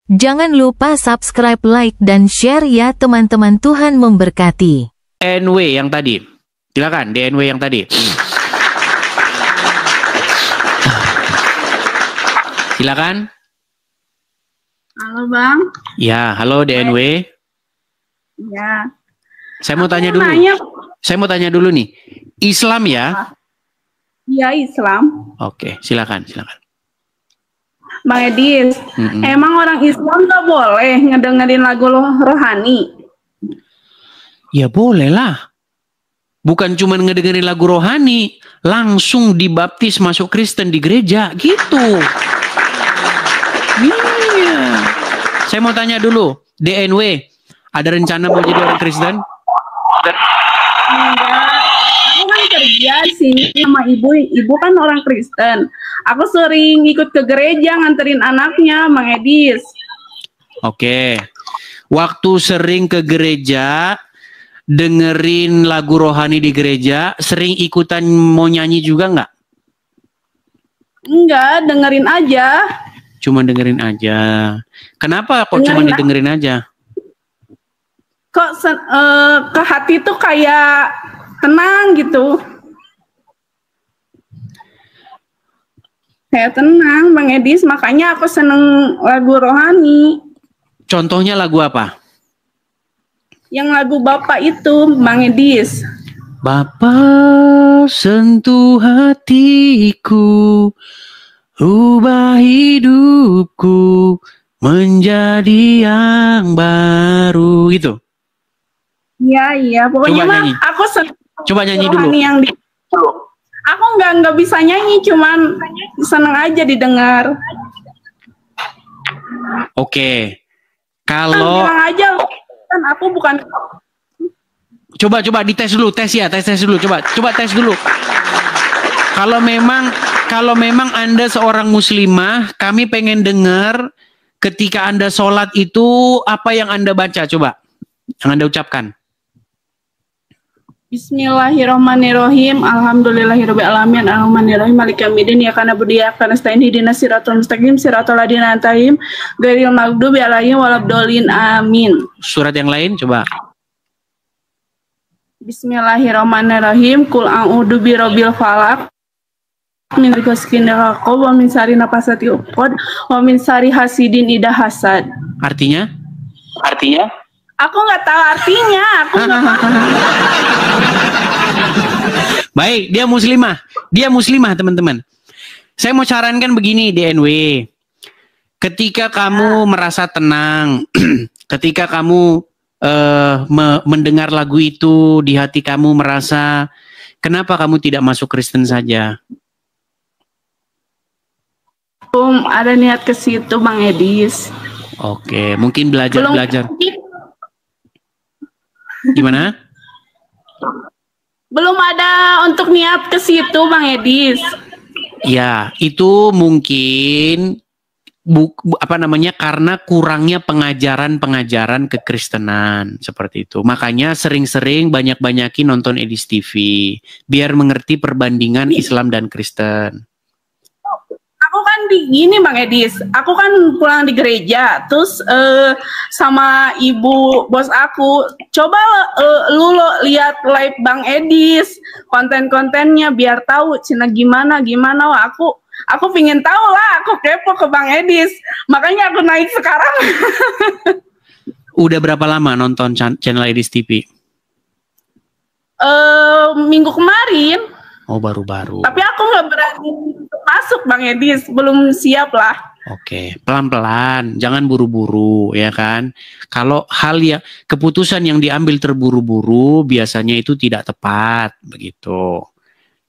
Jangan lupa subscribe, like, dan share ya teman-teman. Tuhan memberkati. DNW yang tadi. Silakan, DNW yang tadi. Silakan. Halo Bang. Ya, halo DNW. Ya. Saya mau tanya dulu. Saya mau tanya dulu nih. Islam ya? Iya, Islam. Oke, silakan. Bang Edis, emang orang Islam nggak boleh ngedengerin lagu rohani? Ya boleh lah. Bukan cuma ngedengerin lagu rohani, langsung dibaptis masuk Kristen di gereja gitu. Iya. Saya mau tanya dulu, DNW, ada rencana mau jadi orang Kristen? Enggak, aku kan kerja sih sama ibu. Ibu kan orang Kristen. Aku sering ikut ke gereja nganterin anaknya, Bang Edis. Oke. Waktu sering ke gereja, dengerin lagu rohani di gereja, sering ikutan mau nyanyi juga nggak? Enggak, dengerin aja. Cuma dengerin aja. Kenapa kok cuma didengerin aja? Kok ke hati tuh kayak tenang gitu. Kayak tenang, Bang Edis. Makanya aku seneng lagu rohani. Contohnya lagu apa? Yang lagu Bapak itu, Bang Edis. Bapa sentuh hatiku, ubah hidupku menjadi yang baru, gitu. Iya, pokoknya mah aku coba nyanyi dulu. Aku nggak bisa nyanyi, cuman seneng aja didengar. Oke. Kalau bilang aja kan aku bukan. Coba dites dulu, tes dulu, coba tes dulu. Kalau memang Anda seorang muslimah, kami pengen dengar ketika Anda sholat itu apa yang Anda baca, coba yang Anda ucapkan. Bismillahirrahmanirrahim. Alhamdulillahirabbil alamin. Arrahmanirrahim. Maliki yaumiddin. Iyyaka na'budu wa iyyaka nasta'in. Ihdinas siratal mustaqim. Siratal ladzina an'amta 'alaihim ghairil maghdubi 'alaihim waladdallin. Amin. Surat yang lain coba. Bismillahirrahmanirrahim. Qul a'udzu birabbil falaq min ghasikin raqab wa min syarri nafasati uqad wa min syarri hasidin idza hasad. Artinya? Aku nggak tahu artinya. Aku nggak tahu. Baik, dia muslimah teman-teman. Saya mau sarankan begini DNW. Ketika kamu merasa tenang, ketika kamu mendengar lagu itu di hati kamu merasa, kenapa kamu tidak masuk Kristen saja? Ada niat ke situ, Bang Edis. Oke, mungkin belajar. Gimana? Belum ada untuk niat ke situ, Bang Edis. Ya, itu mungkin karena kurangnya pengajaran kekristenan seperti itu. Makanya sering-sering banyakin nonton Edis TV biar mengerti perbandingan Islam dan Kristen. Aku kan gini Bang Edis, aku kan pulang di gereja, terus sama ibu bos aku, coba lu lihat live Bang Edis, konten-kontennya biar tahu Cina gimana. Wah, aku pingin tahu lah, aku kepo ke Bang Edis, makanya aku naik sekarang. Udah berapa lama nonton channel Edis TV? Minggu kemarin. Oh, baru-baru. Tapi aku nggak berani masuk Bang Edis, belum siap lah. Oke, pelan-pelan, jangan buru-buru ya kan. Kalau keputusan yang diambil terburu-buru biasanya itu tidak tepat begitu.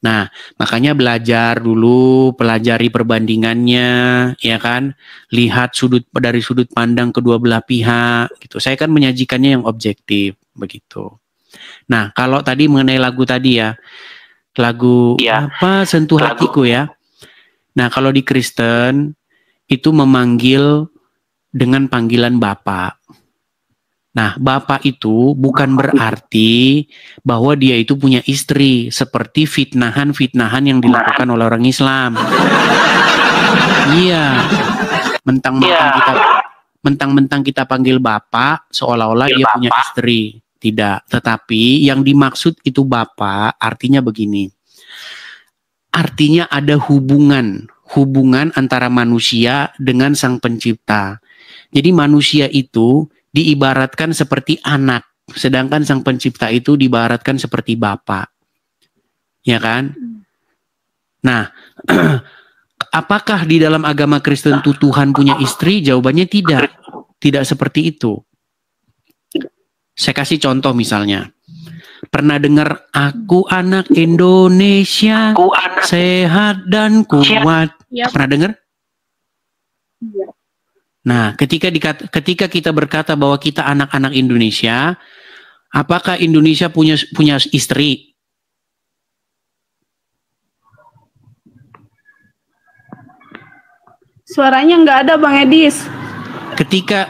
Nah, makanya belajar dulu, pelajari perbandingannya ya kan. Lihat dari sudut pandang kedua belah pihak gitu. Saya kan menyajikannya yang objektif begitu. Nah, kalau tadi mengenai lagu tadi ya, lagu apa sentuh hatiku ya. Nah, kalau di Kristen itu memanggil dengan panggilan Bapak. Nah, Bapak itu bukan berarti bahwa dia itu punya istri seperti fitnahan yang dilakukan oleh orang Islam. Iya. mentang-mentang kita panggil bapak, seolah-olah dia punya istri. Tidak, tetapi yang dimaksud itu bapak, artinya begini. Artinya ada hubungan antara manusia dengan sang pencipta. Jadi manusia itu diibaratkan seperti anak, sedangkan sang pencipta itu diibaratkan seperti bapak. Ya kan? Nah, apakah di dalam agama Kristen itu Tuhan punya istri? Jawabannya tidak. Tidak seperti itu. Saya kasih contoh misalnya. Pernah dengar aku anak Indonesia, sehat dan kuat. Yap. Pernah dengar? Iya. Nah, ketika kita berkata bahwa kita anak-anak Indonesia, apakah Indonesia punya istri? Suaranya nggak ada Bang Edis. Ketika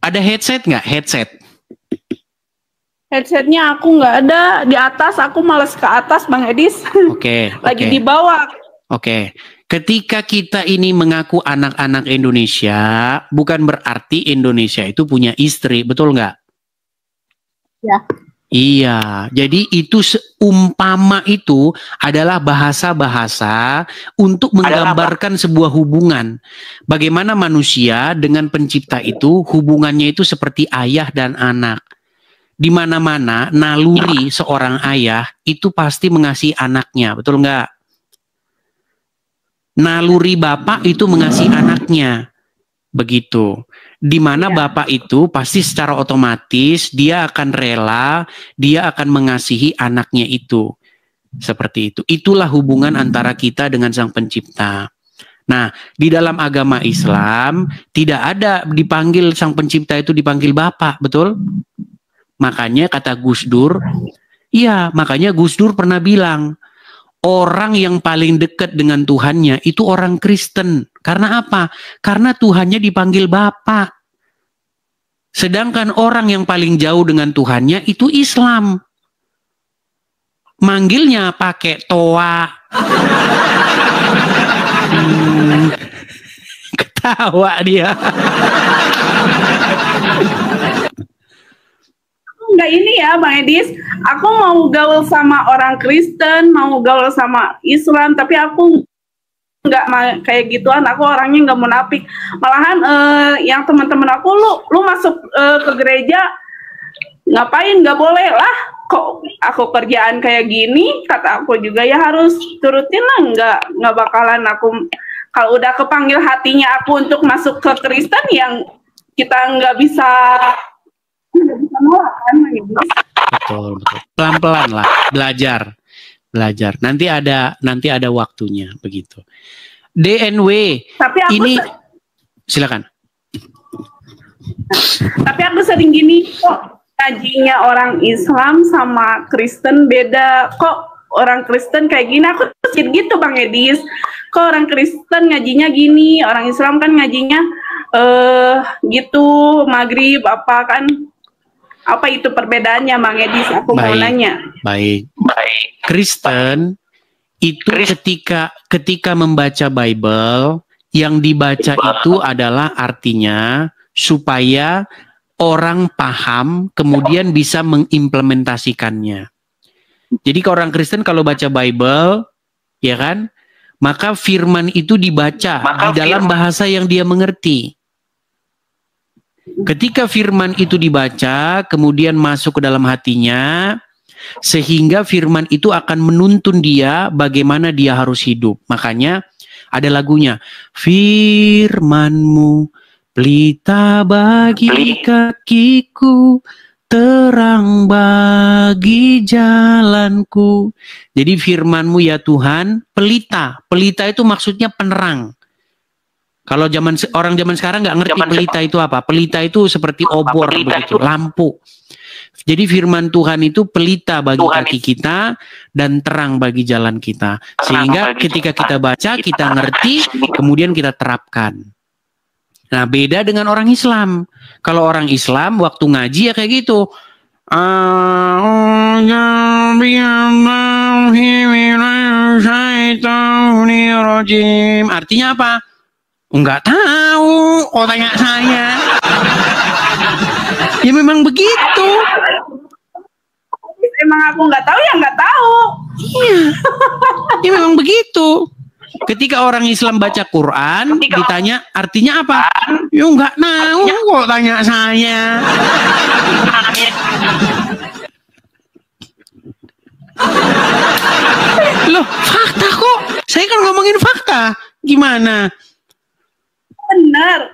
ada headset nggak? Headset. Headsetnya aku nggak ada di atas, aku males ke atas Bang Edis. Oke. Lagi oke. di bawah. Oke, ketika kita ini mengaku anak-anak Indonesia, bukan berarti Indonesia itu punya istri, betul nggak? Ya. Iya, jadi itu seumpama itu adalah bahasa-bahasa untuk menggambarkan sebuah hubungan. Bagaimana manusia dengan pencipta itu hubungannya itu seperti ayah dan anak. Di mana-mana naluri seorang ayah itu pasti mengasihi anaknya, betul nggak? Naluri bapak itu mengasihi anaknya, begitu. Di mana bapak itu pasti secara otomatis dia akan rela, dia akan mengasihi anaknya itu, seperti itu. Itulah hubungan antara kita dengan sang pencipta. Nah, di dalam agama Islam tidak ada dipanggil sang pencipta itu dipanggil bapak, betul? Makanya kata Gus Dur, iya, makanya Gus Dur pernah bilang, orang yang paling dekat dengan Tuhannya itu orang Kristen. Karena apa? Karena Tuhannya dipanggil Bapak. Sedangkan orang yang paling jauh dengan Tuhannya itu Islam. Manggilnya pakai toa. Ketawa dia. Enggak ini ya Bang Edis, aku mau gaul sama orang Kristen, mau gaul sama Islam, tapi aku nggak kayak gituan, aku orangnya nggak munafik. Malahan yang teman-teman aku, lu masuk ke gereja ngapain? Nggak boleh lah, kok aku kerjaan kayak gini, kata aku juga ya harus turutin lah, nggak bakalan aku kalau udah kepanggil hatinya aku untuk masuk ke Kristen yang kita nggak bisa nolak kan, gitu. Betul. Pelan-pelan lah, belajar. Nanti ada waktunya begitu. DNW. Tapi aku ini silakan. Tapi aku sering gini, kok ngajinya orang Islam sama Kristen beda, kok orang Kristen kayak gini, aku gitu Bang Edis, kok orang Kristen ngajinya gini, orang Islam kan ngajinya gitu, maghrib apa kan. Apa itu perbedaannya, Bang Edis? Aku mau nanya. Baik. Kristen itu ketika membaca Bible, yang dibaca itu adalah artinya supaya orang paham, kemudian bisa mengimplementasikannya. Jadi orang Kristen kalau baca Bible, ya kan, maka firman itu dibaca di dalam bahasa yang dia mengerti. Ketika firman itu dibaca, kemudian masuk ke dalam hatinya, sehingga firman itu akan menuntun dia bagaimana dia harus hidup. Makanya ada lagunya, firman-Mu pelita bagi kakiku, terang bagi jalanku. Jadi firman-Mu ya Tuhan, pelita. Pelita itu maksudnya penerang. Kalau orang zaman sekarang nggak ngerti pelita itu apa. Pelita itu seperti obor begitu, lampu. Jadi firman Tuhan itu pelita bagi kaki kita dan terang bagi jalan kita. Sehingga ketika kita baca, kita ngerti, kemudian kita terapkan. Nah, beda dengan orang Islam. Kalau orang Islam waktu ngaji ya kayak gitu. Artinya apa? Enggak tahu, kok tanya saya. Ya memang begitu. Emang aku nggak tahu ya nggak tahu. Iya. Ya memang begitu. Ketika orang Islam baca Quran, ditanya artinya apa? Ya nggak tahu, kok tanya saya. Loh, fakta kok. Saya kan ngomongin fakta. Gimana? Benar.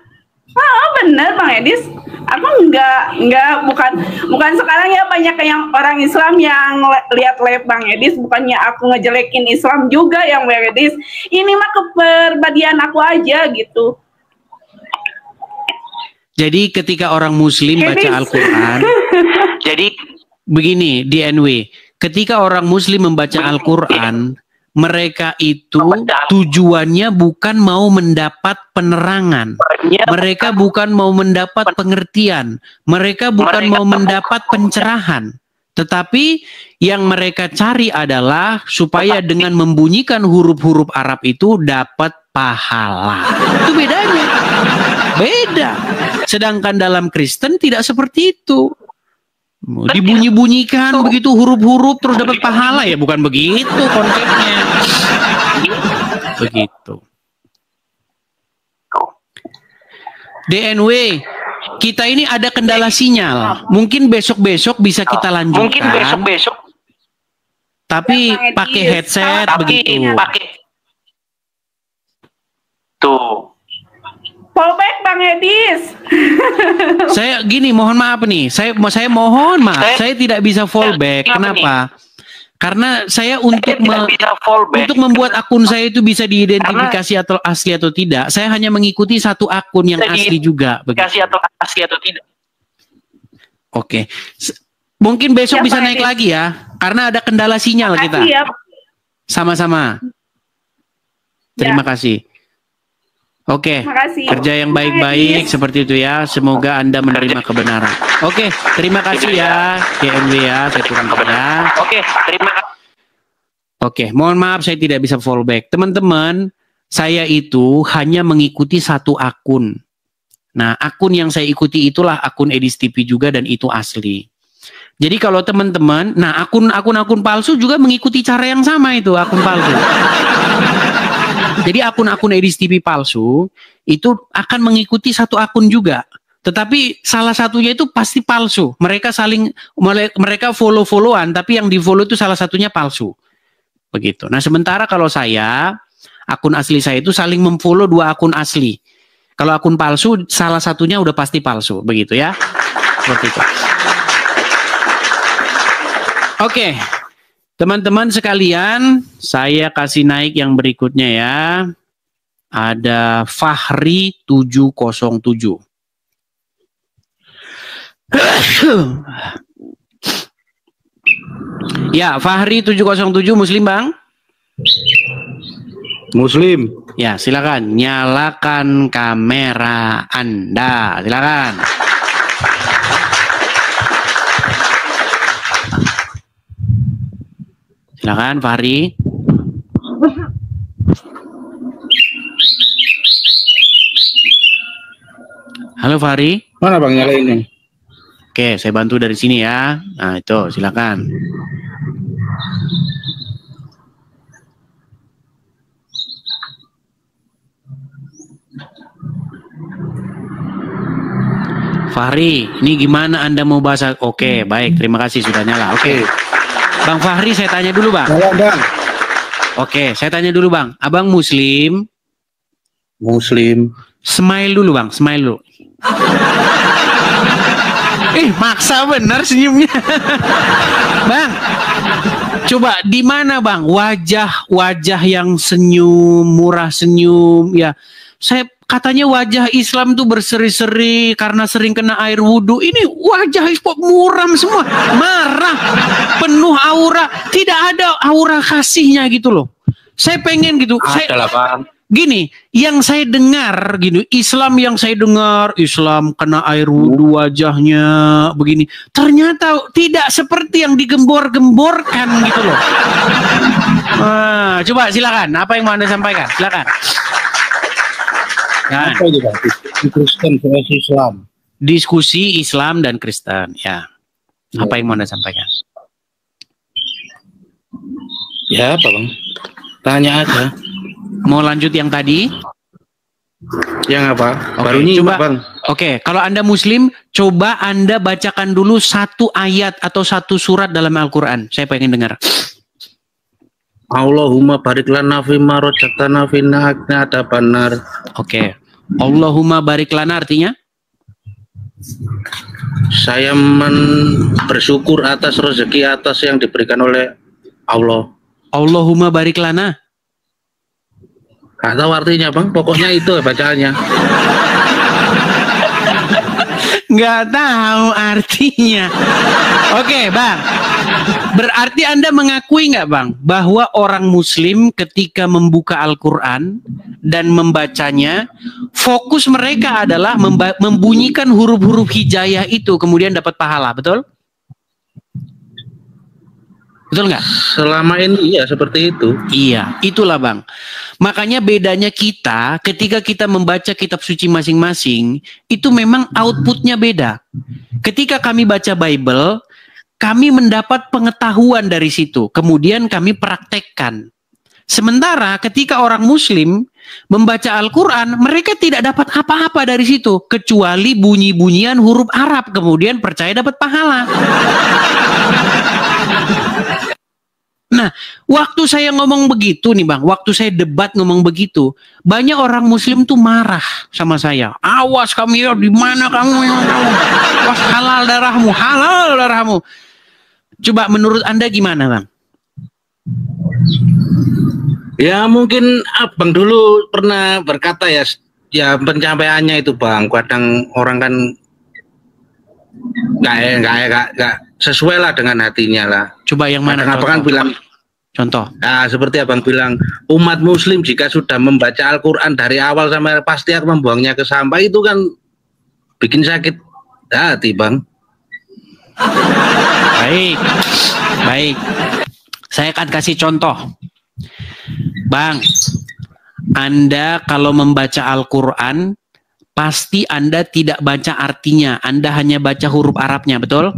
Benar Bang Edis. Aku bukan sekarang ya banyak yang orang Islam yang lihat live Bang Edis, bukannya aku ngejelekin Islam juga yang Bang Edis. Ini mah kepribadian aku aja gitu. Jadi ketika orang Muslim baca Al-Quran, jadi begini di NW, ketika orang Muslim membaca Al-Quran, mereka itu tujuannya bukan mau mendapat penerangan, mereka bukan mau mendapat pengertian, mereka bukan mau mendapat pencerahan, tetapi yang mereka cari adalah supaya dengan membunyikan huruf-huruf Arab itu dapat pahala. Itu bedanya, beda. Sedangkan dalam Kristen tidak seperti itu. Dibunyi-bunyikan begitu huruf-huruf terus dapat pahala, ya bukan begitu konsepnya. Begitu. DNW, kita ini ada kendala sinyal. Mungkin besok-besok bisa kita lanjutkan. Tapi pakai headset begitu. Tuh. Fallback Bang Edis. Saya gini, mohon maaf nih. Saya mohon maaf. Saya tidak bisa fallback. Kenapa? Karena saya untuk membuat akun saya itu bisa diidentifikasi atau asli atau tidak, saya hanya mengikuti satu akun yang asli juga. Oke. Mungkin besok bisa naik lagi ya, karena ada kendala sinyal kita. Sama-sama. Terima kasih. Oke, kerja yang baik-baik seperti itu ya. Semoga Anda menerima kebenaran. Oke, terima kasih ya GMW ya. Saya turunkan ya. Oke, mohon maaf saya tidak bisa fallback. Teman-teman, saya itu hanya mengikuti satu akun. Nah, akun yang saya ikuti itulah akun Edis TV juga dan itu asli. Jadi kalau teman-teman, nah akun palsu juga mengikuti cara yang sama itu, akun palsu. Jadi akun-akun Edis TV palsu itu akan mengikuti satu akun juga. Tetapi salah satunya itu pasti palsu. Mereka follow-followan, tapi yang di-follow itu salah satunya palsu. Begitu. Nah, sementara kalau saya, akun asli saya itu saling memfollow dua akun asli. Kalau akun palsu, salah satunya udah pasti palsu. Begitu ya. Seperti itu. Oke. Teman-teman sekalian, saya kasih naik yang berikutnya ya. Ada Fahri 707. Ya, Fahri 707 Muslim, Bang? Muslim. Ya, silakan nyalakan kamera Anda. Silakan. Silakan Fahri. Halo Fahri. Mana Bang nyala ini? Oke, saya bantu dari sini ya. Nah, itu silakan. Fahri, ini gimana Anda mau bahas? Oke, baik. Terima kasih sudah nyala. Oke. Bang Fahri, saya tanya dulu, Bang. Halo, Bang. Oke, saya tanya dulu, Bang. Abang Muslim? Muslim. Smile dulu, Bang. Smile dulu. Maksa bener senyumnya. Bang, coba di mana, Bang? Wajah yang senyum, murah senyum. Ya, saya katanya wajah Islam tuh berseri-seri karena sering kena air wudhu. Ini wajah kok muram semua, marah, penuh aura, tidak ada aura kasihnya gitu loh. Saya pengen gitu. Gini, yang saya dengar gini, Islam yang saya dengar, Islam kena air wudhu wajahnya begini. Ternyata tidak seperti yang digembor-gemborkan gitu loh. Coba silakan, apa yang mau Anda sampaikan? Silakan. Kan? Apa itu Bang? Di Kristen versus Islam. Diskusi Islam dan Kristen, ya. Apa yang mau Anda sampaikan? Ya apa Bang? Tanya aja. Mau lanjut yang tadi? Yang apa? Oke, Baru nyimak coba. Bang. Oke, kalau Anda Muslim, coba Anda bacakan dulu satu ayat atau satu surat dalam Al-Quran. Saya pengen dengar. Allahumma barik lana fima rojaktana fina akna ada benar. Oke. Allahumma barik lana artinya? Saya bersyukur atas rezeki atas yang diberikan oleh Allah. Allahumma barik lana. Gak tahu artinya Bang, pokoknya itu bacaannya. Nggak tahu artinya. Oke, Bang. Berarti Anda mengakui nggak, Bang, bahwa orang Muslim ketika membuka Al-Quran dan membacanya, fokus mereka adalah membunyikan huruf-huruf hijayah itu, kemudian dapat pahala, betul? Betul nggak? Selama ini iya seperti itu. Iya, itulah Bang. Makanya bedanya kita ketika kita membaca kitab suci masing-masing, itu memang outputnya beda. Ketika kami baca Bible, kami mendapat pengetahuan dari situ. Kemudian kami praktekkan. Sementara ketika orang Muslim membaca Al-Quran, mereka tidak dapat apa-apa dari situ. Kecuali bunyi-bunyian huruf Arab. Kemudian percaya dapat pahala. Nah, waktu saya ngomong begitu nih Bang, waktu saya debat ngomong begitu, banyak orang Muslim tuh marah sama saya. Awas kamu ya, di mana kamu? Awas halal darahmu. Coba menurut Anda gimana Bang? Ya mungkin Abang dulu pernah berkata ya penyampaiannya itu Bang, kadang orang kan nggak sesuai lah dengan hatinya lah. Coba yang mana? Apa kan bilang contoh. Nah, seperti Abang bilang, umat Muslim jika sudah membaca Al-Quran dari awal sampai pasti akan membuangnya ke sampah, itu kan bikin sakit hati Bang. Baik. Saya akan kasih contoh. Bang, Anda kalau membaca Al-Quran, pasti Anda tidak baca artinya, Anda hanya baca huruf Arabnya, betul?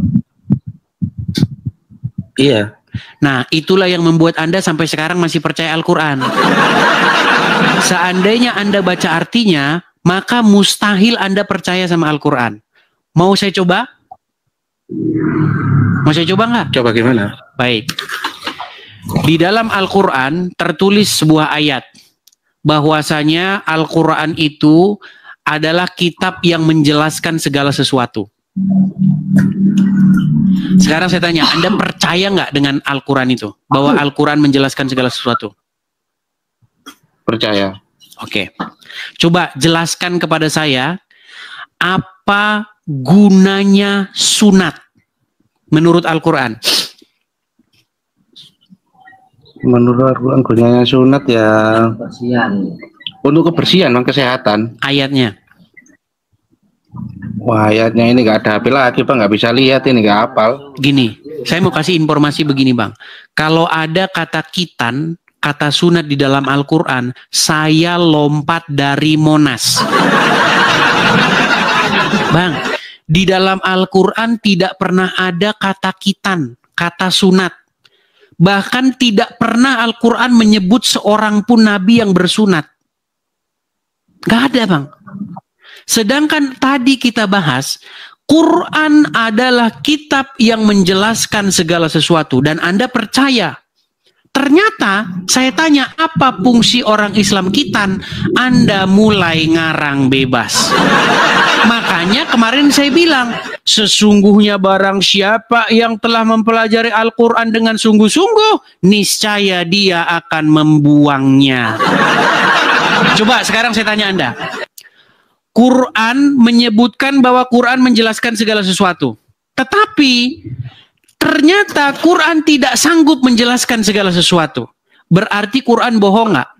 Iya. Nah, itulah yang membuat Anda sampai sekarang masih percaya Al-Quran. Seandainya Anda baca artinya, maka mustahil Anda percaya sama Al-Quran. Mau saya coba? Mau saya coba nggak? Coba gimana? Baik. Di dalam Al-Quran tertulis sebuah ayat, bahwasanya Al-Quran itu adalah kitab yang menjelaskan segala sesuatu. Sekarang saya tanya, Anda percaya nggak dengan Al-Quran itu? Bahwa Al-Quran menjelaskan segala sesuatu? Percaya. Oke. Coba jelaskan kepada saya, apa gunanya sunat menurut Al-Quran? Menurut Al-Quran gunanya sunat ya untuk kebersihan dan kesehatan. Ayatnya. Wah, ayatnya ini nggak ada HP lagi Bang, nggak bisa lihat ini, nggak hafal. Gini, saya mau kasih informasi begini Bang. Kalau ada kata kitan, kata sunat di dalam Al-Quran, saya lompat dari Monas. Bang, di dalam Al-Quran tidak pernah ada kata kitan, kata sunat. Bahkan tidak pernah Al-Quran menyebut seorang pun Nabi yang bersunat. Gak ada Bang. Sedangkan tadi kita bahas, Quran adalah kitab yang menjelaskan segala sesuatu. Dan Anda percaya. Ternyata saya tanya, apa fungsi orang Islam kitan? Anda mulai ngarang bebas. Makanya kemarin saya bilang, sesungguhnya barang siapa yang telah mempelajari Al-Quran dengan sungguh-sungguh, niscaya dia akan membuangnya. Coba sekarang saya tanya Anda. Quran menyebutkan bahwa Quran menjelaskan segala sesuatu. Tetapi ternyata Quran tidak sanggup menjelaskan segala sesuatu. Berarti Quran bohong nggak?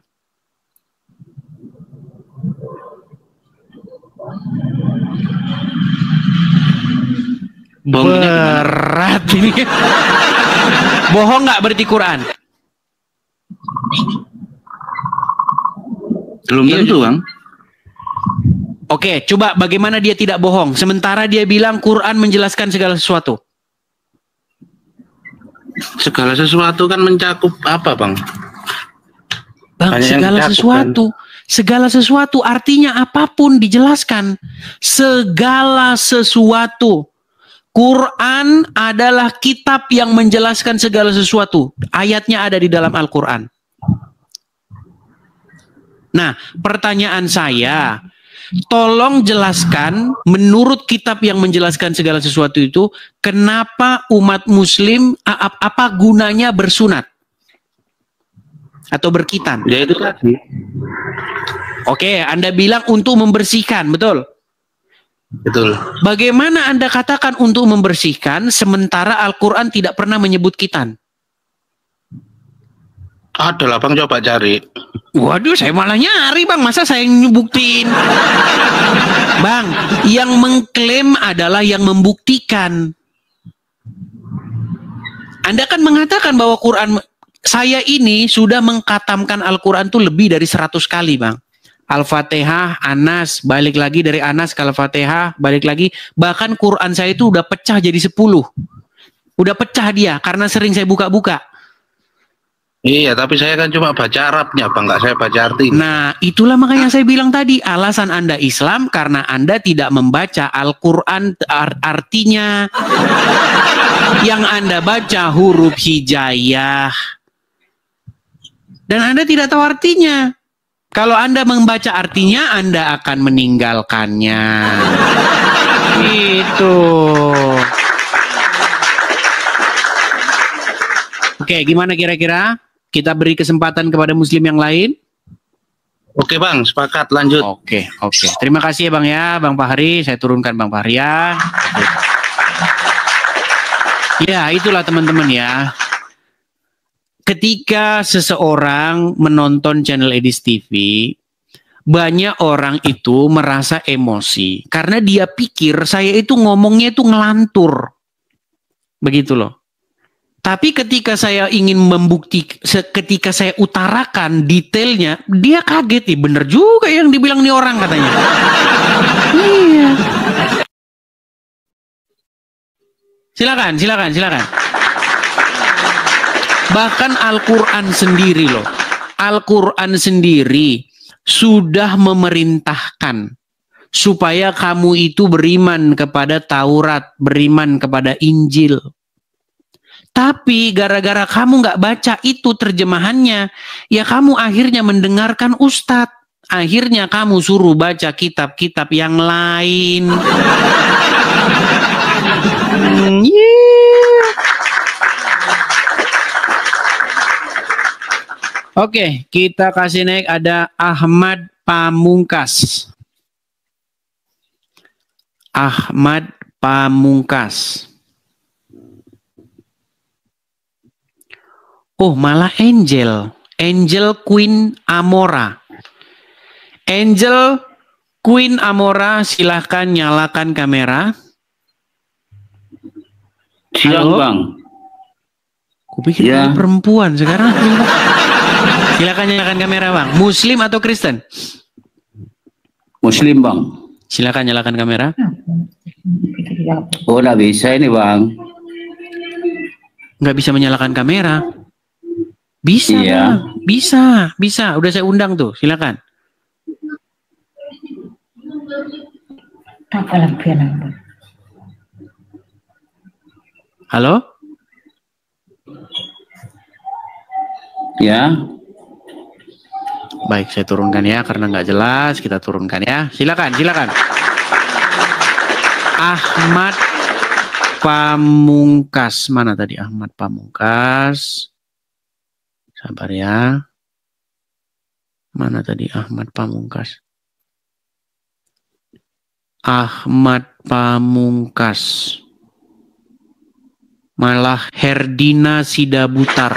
Berat ini. Bohong nggak berarti Quran? Belum tentu Bang. Oke, coba bagaimana dia tidak bohong sementara dia bilang Quran menjelaskan segala sesuatu. Segala sesuatu kan mencakup apa, Bang? Bang, Hanya yang segala mencakup, sesuatu. Segala sesuatu artinya apapun dijelaskan. Segala sesuatu. Quran adalah kitab yang menjelaskan segala sesuatu. Ayatnya ada di dalam Al-Quran. Nah, pertanyaan saya, tolong jelaskan menurut kitab yang menjelaskan segala sesuatu itu, kenapa umat muslim, apa gunanya bersunat? Atau berkitan? Ya itu tadi. Oke, Anda bilang untuk membersihkan, betul? Betul. Bagaimana Anda katakan untuk membersihkan, sementara Al-Quran tidak pernah menyebut kitan? Ada lah, Bang, coba cari. Waduh, saya malah nyari, Bang. Masa saya ngebuktiin? Bang, yang mengklaim adalah yang membuktikan. Anda kan mengatakan bahwa Quran, saya ini sudah mengkatamkan Al-Quran itu lebih dari 100 kali, Bang. Al-Fatihah, Anas, balik lagi dari Anas ke Al-Fatihah, balik lagi. Bahkan Quran saya itu udah pecah jadi 10. Udah pecah dia, karena sering saya buka-buka. Iya, tapi saya kan cuma baca Arabnya, Bang, nggak saya baca artinya. Nah, itulah makanya saya bilang tadi, alasan Anda Islam karena Anda tidak membaca Al-Quran artinya. Yang Anda baca huruf hijaiyah. Dan Anda tidak tahu artinya. Kalau Anda membaca artinya, Anda akan meninggalkannya. Itu. Oke, gimana kira-kira? Kita beri kesempatan kepada muslim yang lain. Oke, Bang, sepakat, lanjut. Oke. Terima kasih ya, Bang ya, Bang Fahri. Saya turunkan Bang Fahri ya. Ya, itulah teman-teman ya. Ketika seseorang menonton channel Edis TV, banyak orang itu merasa emosi karena dia pikir saya itu ngomongnya itu ngelantur. Begitu loh. Tapi ketika saya ingin membuktikan, ketika saya utarakan detailnya, dia kaget nih, bener juga yang dibilang nih orang katanya. Iya. Silakan. Bahkan Al-Quran sendiri loh. Al-Quran sendiri sudah memerintahkan supaya kamu itu beriman kepada Taurat, beriman kepada Injil. Tapi gara-gara kamu nggak baca itu terjemahannya, ya kamu akhirnya mendengarkan ustadz. Akhirnya kamu suruh baca kitab-kitab yang lain. Oke, kita kasih naik ada Ahmad Pamungkas. Ahmad Pamungkas. Oh, malah Angel. Angel Queen Amora. Angel Queen Amora, silahkan nyalakan kamera. Siang, Bang. Kupikir Ya. perempuan sekarang. Silakan nyalakan kamera, Bang. Muslim atau Kristen? Muslim, Bang. Silakan nyalakan kamera. Oh, nggak bisa ini, Bang. Nggak bisa menyalakan kamera. Bisa, Iya. Bang. Bisa. Udah saya undang tuh. Silakan. Halo? Ya. Baik, saya turunkan ya karena nggak jelas. Kita turunkan ya. Silakan. Ahmad Pamungkas. Mana tadi Ahmad Pamungkas? Sabar ya. Mana tadi Ahmad Pamungkas? Ahmad Pamungkas. Malah Herdina Sidabutar.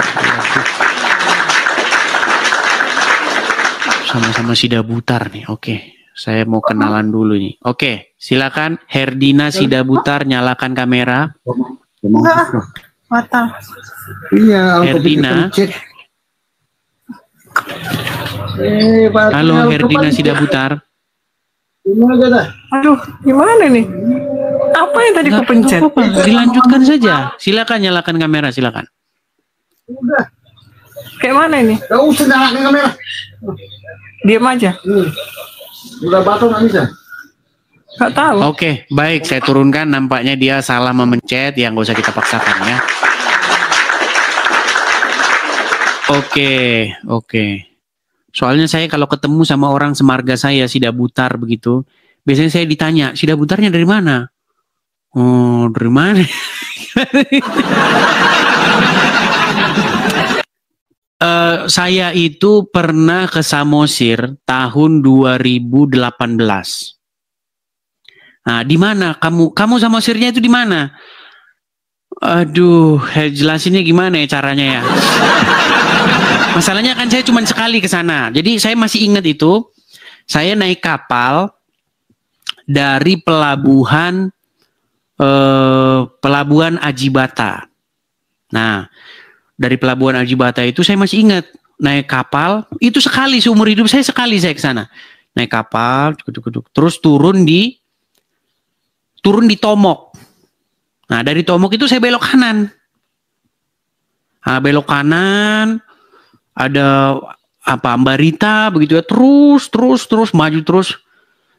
Sama-sama Sidabutar nih. Oke, saya mau kenalan dulu nih. Oke, silakan Herdina Sidabutar, nyalakan kamera. Mata. Iya, Herdina. Halo Herdina Sidabutar. Aduh, gimana nih? Apa yang tadi Nggak kupencet? apa-apa, dilanjutkan saja. Silakan nyalakan kamera, silakan. Kayak mana ini? Gak usah nyalakan kamera. Diam aja. Udah batal nggak bisa. Gak tahu. Oke, baik, saya turunkan. Nampaknya dia salah memencet, ya nggak usah kita paksakan ya. Oke. Soalnya saya kalau ketemu sama orang semarga saya, Sidabutar begitu, biasanya saya ditanya, Sidabutarnya dari mana? Oh, dari mana? Saya itu pernah ke Samosir tahun 2018. Nah, di mana kamu? Kamu Samosirnya itu di mana? Aduh, jelasinnya gimana ya caranya ya? Masalahnya kan saya cuma sekali ke sana. Jadi saya masih ingat itu. Saya naik kapal dari pelabuhan Ajibata. Nah, dari pelabuhan Ajibata itu saya masih ingat naik kapal itu sekali seumur hidup saya saya ke sana. Naik kapal, terus turun di Tomok. Nah, dari Tomok itu saya belok kanan. Nah, belok kanan ada Ambarita begitu ya, terus maju terus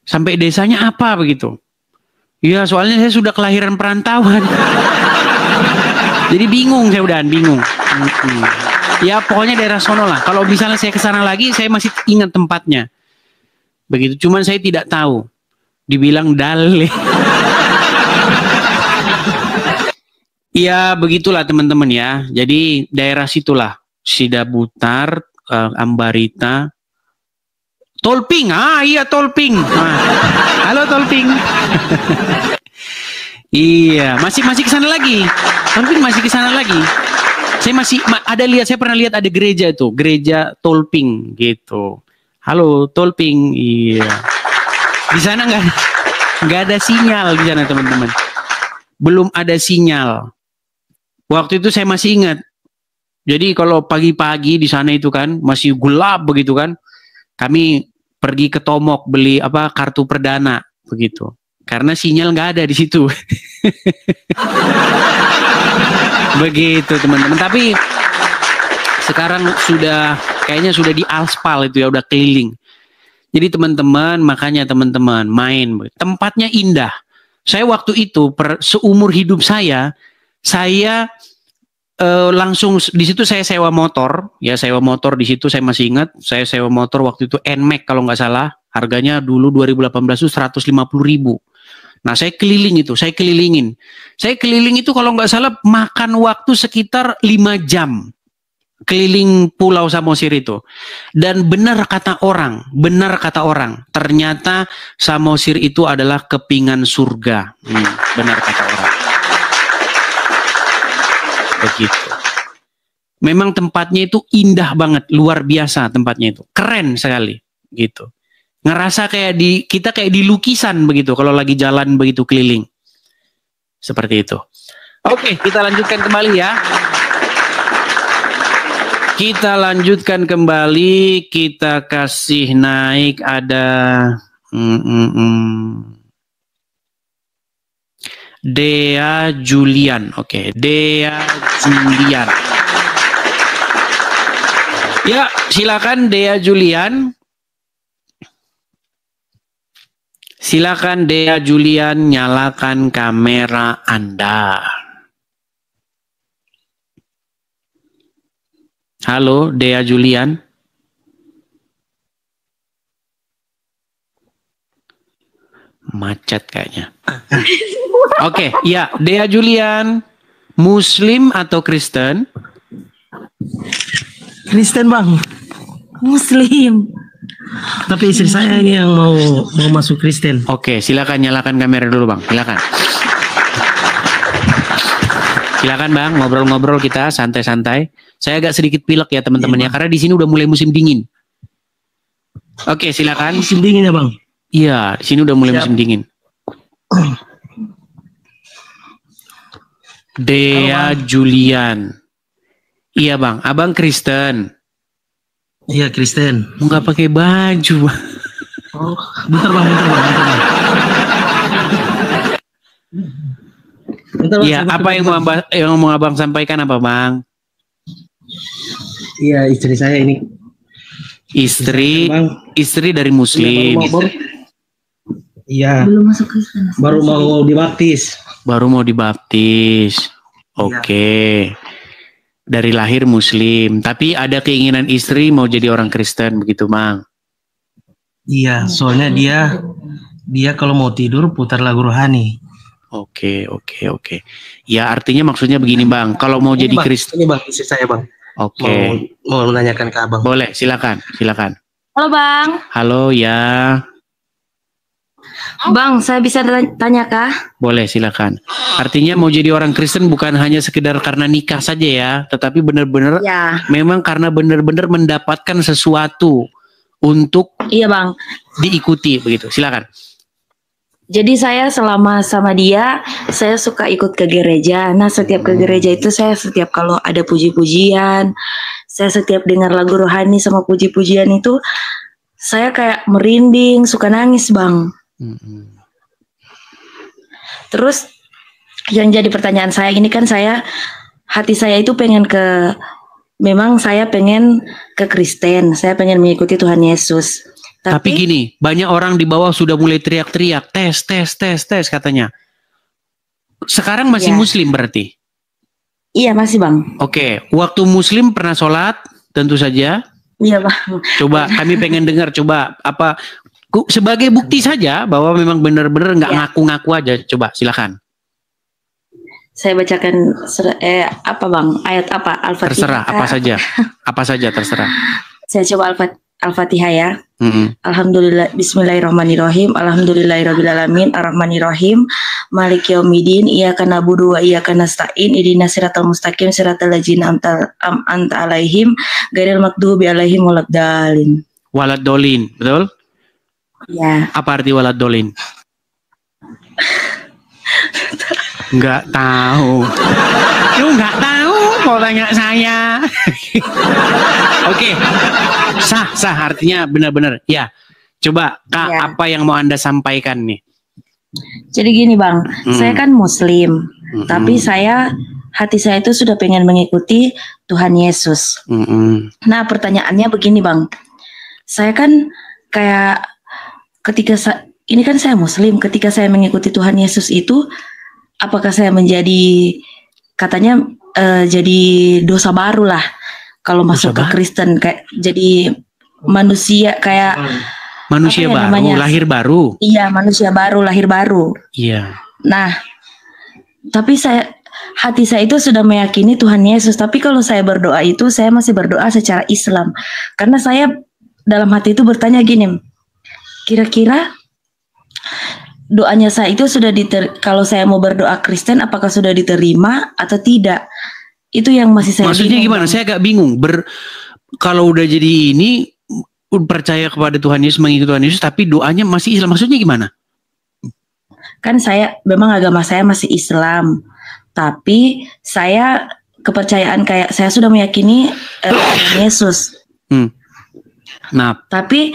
sampai desanya apa begitu. Iya, soalnya saya sudah kelahiran perantauan. Jadi bingung. Ya pokoknya daerah sono lah. Kalau misalnya saya ke sana lagi, saya masih ingat tempatnya. Begitu, cuman saya tidak tahu. Dibilang dale. Ya begitulah teman-teman ya. Jadi daerah situlah Sidabutar, Ambarita, Tolping. Iya Tolping. Halo Tolping. Iya, masih ke sana lagi. Tolping masih ke sana lagi. Saya pernah lihat ada gereja itu, gereja Tolping gitu. Halo Tolping. Iya. Di sana nggak ada sinyal di sana teman-teman. Belum ada sinyal. Waktu itu saya masih ingat. Jadi kalau pagi-pagi di sana itu kan masih gelap begitu kan. Kami pergi ke Tomok beli kartu perdana begitu. Karena sinyal nggak ada di situ. Begitu teman-teman. Tapi sekarang kayaknya sudah di aspal itu ya, udah keliling. Jadi teman-teman, makanya teman-teman main. Tempatnya indah. Saya waktu itu seumur hidup saya langsung di situ saya sewa motor di situ saya masih ingat, saya sewa motor waktu itu NMAX kalau nggak salah, harganya dulu 2018 itu 150.000. Nah saya keliling itu kalau nggak salah makan waktu sekitar 5 jam keliling Pulau Samosir itu. Dan benar kata orang, ternyata Samosir itu adalah kepingan surga. Benar kata orang. Begitu. Memang tempatnya itu indah banget, luar biasa tempatnya itu. Keren sekali gitu. Ngerasa kita kayak di lukisan begitu kalau lagi jalan begitu keliling. Seperti itu. Oke, kita lanjutkan kembali ya. Kita kasih naik ada Dea Julian. Oke, Dea Julian. Ya, silakan Dea Julian. Silakan Dea Julian, nyalakan kamera Anda. Halo, Dea Julian. Macet kayaknya. Oke, ya, Dea Julian, Muslim atau Kristen? Kristen bang. Muslim. Tapi istri saya ini yang mau masuk Kristen. Oke, silakan nyalakan kamera dulu bang, silakan. Silakan bang, ngobrol-ngobrol kita santai-santai. Saya agak sedikit pilek ya teman-teman ya, karena di sini udah mulai musim dingin. Oke, silakan. Musim dingin ya bang? Iya, di sini udah mulai musim dingin. Dea Julian. Iya bang, abang Kristen. Iya Kristen. Nggak pakai baju. Oh, bentar bang. Iya, apa yang mau abang sampaikan apa bang? Iya, istri saya ini. Istri dari Muslim. Iya. Belum masuk Kristen. Baru mau dibaptis. Oke. Dari lahir Muslim, tapi ada keinginan istri mau jadi orang Kristen begitu, Bang? Iya, soalnya dia kalau mau tidur putar lagu rohani. Oke. Ya artinya maksudnya begini, Bang. Kalau mau jadi Kristen, ini bang, istri saya bang. Oke. Mau menanyakan ke abang. Boleh, silakan. Halo Bang. Halo ya. Bang, saya bisa tanya kah? Boleh, silakan. Artinya mau jadi orang Kristen bukan hanya sekedar karena nikah saja ya, tetapi benar-benar memang karena benar-benar mendapatkan sesuatu untuk Bang. Diikuti begitu. Silakan. Jadi saya selama sama dia, saya suka ikut ke gereja. Nah, setiap ke gereja itu saya setiap kalau ada puji-pujian, saya setiap dengar lagu rohani sama puji-pujian itu, saya kayak merinding, suka nangis, Bang. Terus yang jadi pertanyaan saya ini kan hati saya itu memang saya pengen ke Kristen, saya pengen mengikuti Tuhan Yesus. Tapi gini, banyak orang di bawah sudah mulai teriak-teriak, tes katanya. Sekarang masih Muslim berarti? Iya masih Bang. Oke, waktu Muslim pernah sholat, tentu saja. Iya Bang. Coba kami pengen dengar, sebagai bukti saja bahwa memang benar-benar nggak ngaku-ngaku aja. Coba silakan. Saya bacakan apa Bang? Ayat apa? Al-Fatihah. Terserah, apa saja terserah. Saya coba Al-Fatihah ya. Alhamdulillah, bismillahirrahmanirrahim. Alhamdulillahirrahmanirrahim. Ar-Rahmanirrahim. Maliki yaumiddin. Iyyaka na'budu wa iyyaka nasta'in. Ihdinas siratal mustaqim. Siratal ladzina an'amta 'alaihim ghairil maghdubi 'alaihim waladdallin. Waladdallin, betul? Ya. Apa arti waladdallin? Nggak tahu. Lu nggak tahu mau tanya saya. Oke. Sah artinya benar-benar. Ya. Coba Kak, apa yang mau Anda sampaikan nih? Jadi gini Bang, saya kan Muslim, tapi hati saya itu sudah pengen mengikuti Tuhan Yesus. Nah pertanyaannya begini Bang, saya kan kayak ini kan saya Muslim, ketika saya mengikuti Tuhan Yesus itu, apakah saya katanya jadi dosa baru lah kalau masuk ke Kristen, kayak jadi manusia baru, lahir baru. Iya, manusia baru, lahir baru. Iya. Nah, tapi hati saya itu sudah meyakini Tuhan Yesus, tapi kalau saya berdoa itu saya masih berdoa secara Islam. Karena saya dalam hati itu bertanya gini, kira-kira doanya saya itu sudah kalau saya mau berdoa Kristen apakah sudah diterima atau tidak? Itu yang masih saya Maksudnya gimana? Saya agak bingung. Kalau udah jadi ini percaya kepada Tuhan Yesus, mengikuti Tuhan Yesus, tapi doanya masih Islam. Maksudnya gimana? Kan memang agama saya masih Islam, tapi kepercayaan kayak saya sudah meyakini Tuhan Yesus. Nah, tapi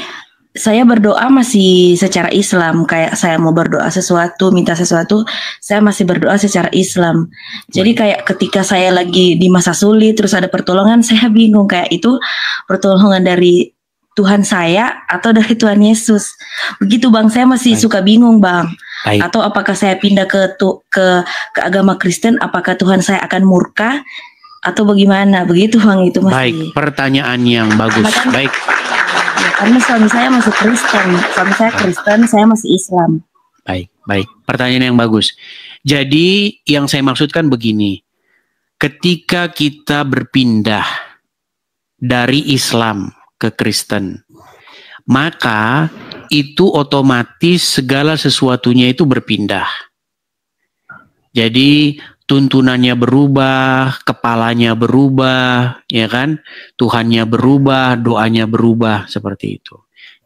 saya berdoa masih secara Islam, kayak saya mau berdoa sesuatu, minta sesuatu, saya masih berdoa secara Islam. Jadi kayak ketika saya lagi di masa sulit, terus ada pertolongan, saya bingung kayak itu pertolongan dari Tuhan saya atau dari Tuhan Yesus. Begitu Bang, saya masih suka bingung Bang. Atau apakah saya pindah ke agama Kristen, apakah Tuhan saya akan murka atau bagaimana? Begitu Bang, itu masih. Baik, pertanyaan yang bagus. Baik. Karena suami saya masih Kristen, suami saya Kristen, saya masih Islam. Baik. Pertanyaan yang bagus. Jadi yang saya maksudkan begini, ketika kita berpindah dari Islam ke Kristen, maka itu otomatis segala sesuatunya itu berpindah. Jadi tuntunannya berubah, kepalanya berubah, ya kan? Tuhannya berubah, doanya berubah, seperti itu.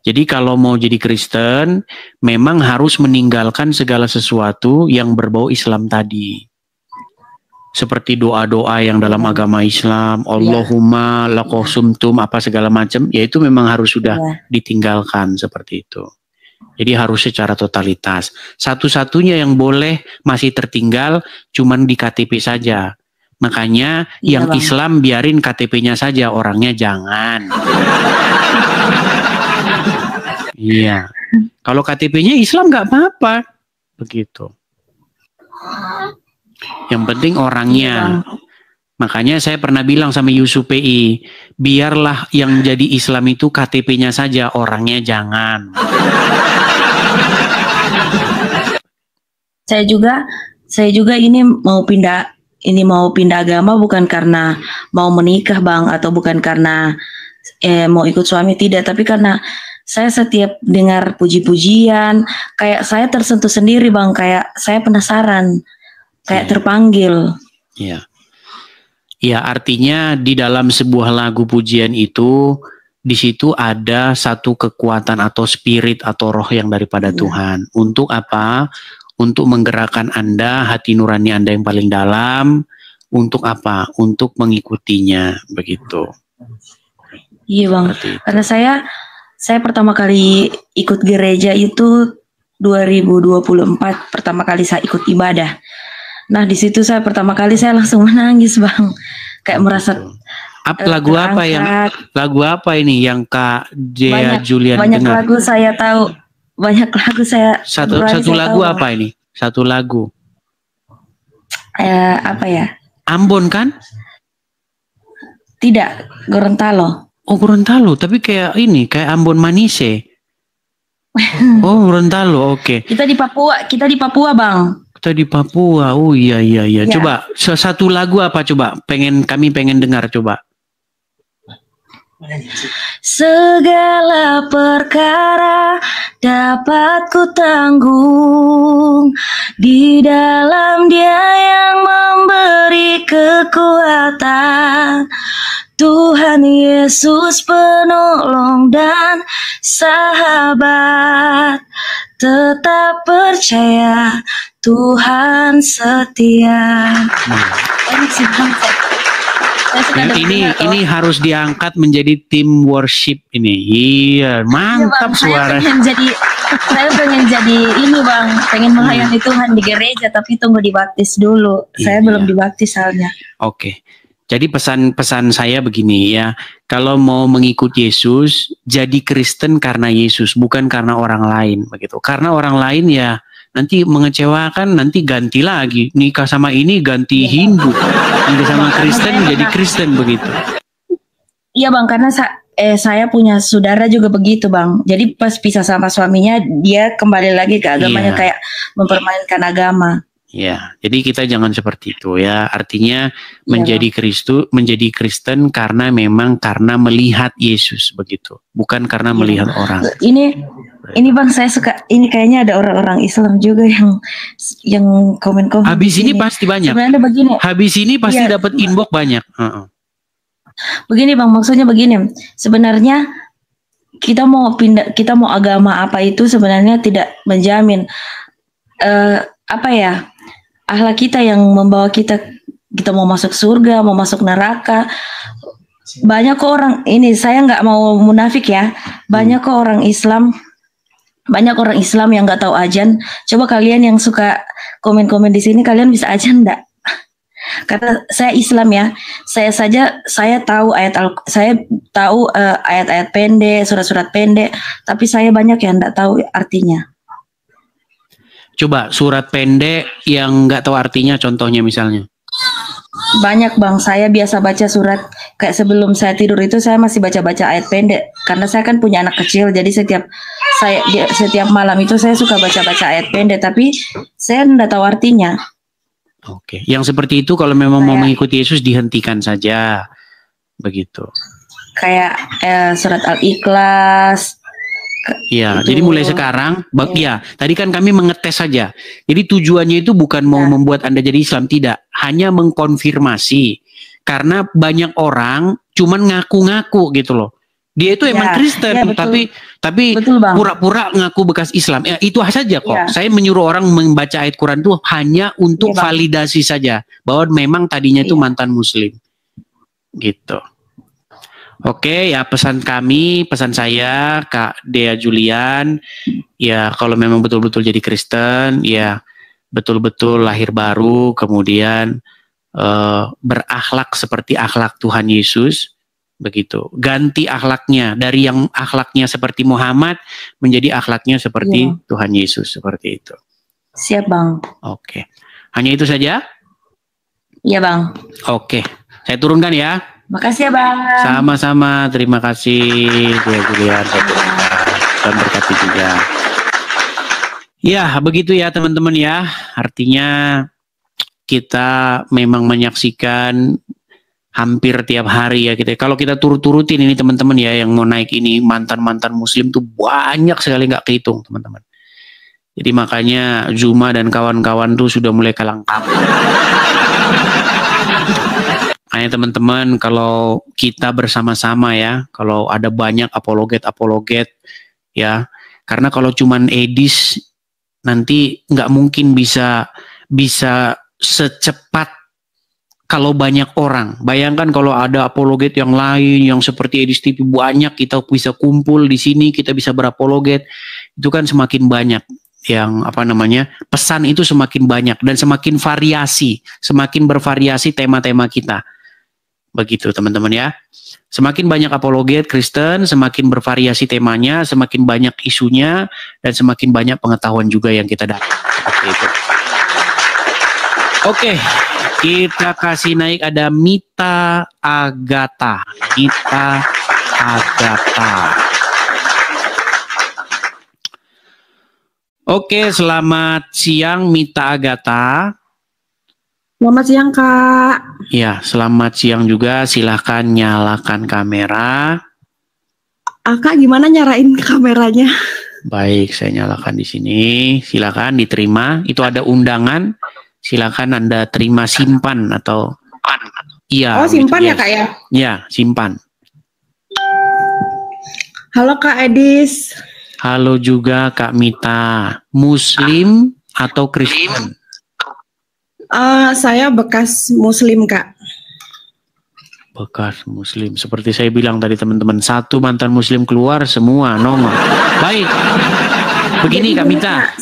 Jadi kalau mau jadi Kristen, memang harus meninggalkan segala sesuatu yang berbau Islam tadi. Seperti doa-doa yang dalam agama Islam, Allahumma laqasumtum apa segala macam, ya itu memang harus sudah ditinggalkan seperti itu. Jadi harus secara totalitas. Satu-satunya yang boleh masih tertinggal cuman di KTP saja. Makanya Iya, yang Bang. Islam biarin KTP-nya saja, orangnya jangan. Iya. Kalau KTP-nya Islam nggak apa-apa. Begitu. Yang penting orangnya. Makanya saya pernah bilang sama Yusuf PI, biarlah yang jadi Islam itu KTP-nya saja, orangnya jangan. Saya juga ini mau pindah agama bukan karena mau menikah Bang, atau bukan karena mau ikut suami, tidak, tapi karena saya setiap dengar puji-pujian kayak saya tersentuh sendiri Bang, kayak saya penasaran, kayak terpanggil. Iya. Ya, artinya di dalam sebuah lagu pujian itu, di situ ada satu kekuatan atau spirit atau roh yang daripada Tuhan. Untuk apa? Untuk menggerakkan Anda, hati nurani Anda yang paling dalam. Untuk apa? Untuk mengikutinya, begitu. Iya Bang, karena saya pertama kali ikut gereja itu 2024, pertama kali saya ikut ibadah. Nah di situ saya pertama kali saya langsung menangis Bang, kayak merasa lagu apa ini yang Kak Jea Julian banyak dengar? lagu saya tahu, banyak lagu saya Satu saya lagu tahu, apa Bang. ini? Satu lagu. Apa ya? Ambon kan? Tidak, Gorontalo. Oh Gorontalo, tapi kayak Ambon Manise. Oh Gorontalo, oke. Kita di Papua Bang. Kita di Papua. Oh iya. Coba satu lagu apa coba? Kami pengen dengar coba. Segala perkara dapat ku tanggung di dalam Dia yang memberi kekuatan. Tuhan Yesus penolong dan sahabat, tetap percaya Tuhan setia. Ini harus diangkat menjadi tim worship ini. Iya, mantap suara. Saya pengen jadi ini Bang, pengen melayani Tuhan di gereja, tapi tunggu dibaptis dulu. Saya belum dibaptis soalnya. Oke. Jadi pesan saya begini ya, kalau mau mengikut Yesus, jadi Kristen karena Yesus, bukan karena orang lain begitu. Karena orang lain ya nanti mengecewakan, nanti ganti lagi, nikah sama ini ganti Hindu, nikah sama Kristen jadi Kristen begitu. Iya Bang, karena saya punya saudara juga begitu Bang. Jadi pas pisah sama suaminya, dia kembali lagi ke agamanya, kayak mempermainkan agama. Ya, jadi kita jangan seperti itu ya. Artinya menjadi Kristen karena melihat Yesus begitu, bukan karena melihat orang. Ini Bang, saya suka ini, kayaknya ada orang-orang Islam juga yang komen-komen. Habis ini pasti banyak. Sebenarnya begini. Habis ini pasti dapat inbox banyak. Begini Bang, maksudnya begini. Sebenarnya kita mau agama apa itu sebenarnya tidak menjamin akhlak kita yang membawa kita mau masuk surga, mau masuk neraka. Banyak kok orang ini, saya nggak mau munafik ya, banyak kok orang Islam yang nggak tahu ajan. Coba kalian yang suka komen-komen di sini, kalian bisa ajan nggak? Karena saya Islam ya, saya tahu ayat-ayat pendek, surat-surat pendek, tapi saya banyak yang nggak tahu artinya. Coba surat pendek yang nggak tahu artinya, contohnya misalnya. Banyak Bang, saya biasa baca surat kayak sebelum saya tidur itu saya masih baca-baca ayat pendek, karena saya kan punya anak kecil, jadi setiap malam itu saya suka baca-baca ayat pendek, tapi saya nggak tahu artinya. Oke, yang seperti itu kalau memang mau mengikuti Yesus dihentikan saja, begitu. Kayak surat Al-Ikhlas. Ya, jadi mulai sekarang, ya, tadi kan kami mengetes saja. Jadi tujuannya itu bukan mau membuat Anda jadi Islam, tidak. Hanya mengkonfirmasi. Karena banyak orang cuman ngaku-ngaku gitu loh. Dia itu emang Kristen, tapi pura-pura ngaku bekas Islam. Ya, itu saja kok. Saya menyuruh orang membaca ayat Quran itu hanya untuk validasi saja. Bahwa memang tadinya itu mantan Muslim. Gitu. Oke, ya pesan saya Kak Dea Julian, ya kalau memang betul-betul jadi Kristen, ya betul-betul lahir baru, kemudian berakhlak seperti akhlak Tuhan Yesus, begitu. Ganti akhlaknya dari yang akhlaknya seperti Muhammad menjadi akhlaknya seperti Tuhan Yesus, seperti itu. Siap, Bang. Oke. Hanya itu saja? Iya, Bang. Oke. Saya turunkan ya. Makasih ya, Bang. Sama-sama. Terima kasih. Dea Julian. Dan berkati juga. Ya, begitu ya teman-teman ya. Artinya kita memang menyaksikan hampir tiap hari ya kita. Kalau kita turut-turutin ini teman-teman ya yang mau naik ini mantan-mantan muslim tuh banyak sekali nggak kehitung teman-teman. Jadi makanya Zuma dan kawan-kawan tuh sudah mulai kalang kabut. Hanya teman-teman kalau kita bersama-sama ya, kalau ada banyak apologet ya, karena kalau cuman Edis nanti nggak mungkin bisa secepat kalau banyak orang. Bayangkan kalau ada apologet yang lain yang seperti Edis TV banyak, kita bisa kumpul di sini, kita bisa berapologet, itu kan semakin banyak yang pesan itu semakin banyak dan semakin semakin bervariasi tema-tema kita. Begitu teman-teman ya. Semakin banyak apologet Kristen, semakin bervariasi temanya, semakin banyak isunya, dan semakin banyak pengetahuan juga yang kita dapat. Seperti itu. Oke, kita kasih naik ada Mita Agatha. Oke, selamat siang Mita Agatha. Selamat siang, Kak. Ya, selamat siang juga. Silahkan nyalakan kamera. Kak, gimana nyarain kameranya? Baik, saya nyalakan di sini. Silahkan diterima. Itu ada undangan. Silahkan Anda terima, simpan atau iya. Oh, simpan gitu, ya, Kak ya? Ya, simpan. Halo, Kak Edis. Halo juga Kak Mita. Muslim atau Kristen? Saya bekas Muslim, Kak. Bekas Muslim. Seperti saya bilang tadi teman-teman, satu mantan Muslim keluar, semua nongol. Baik. Begini Kak Mita.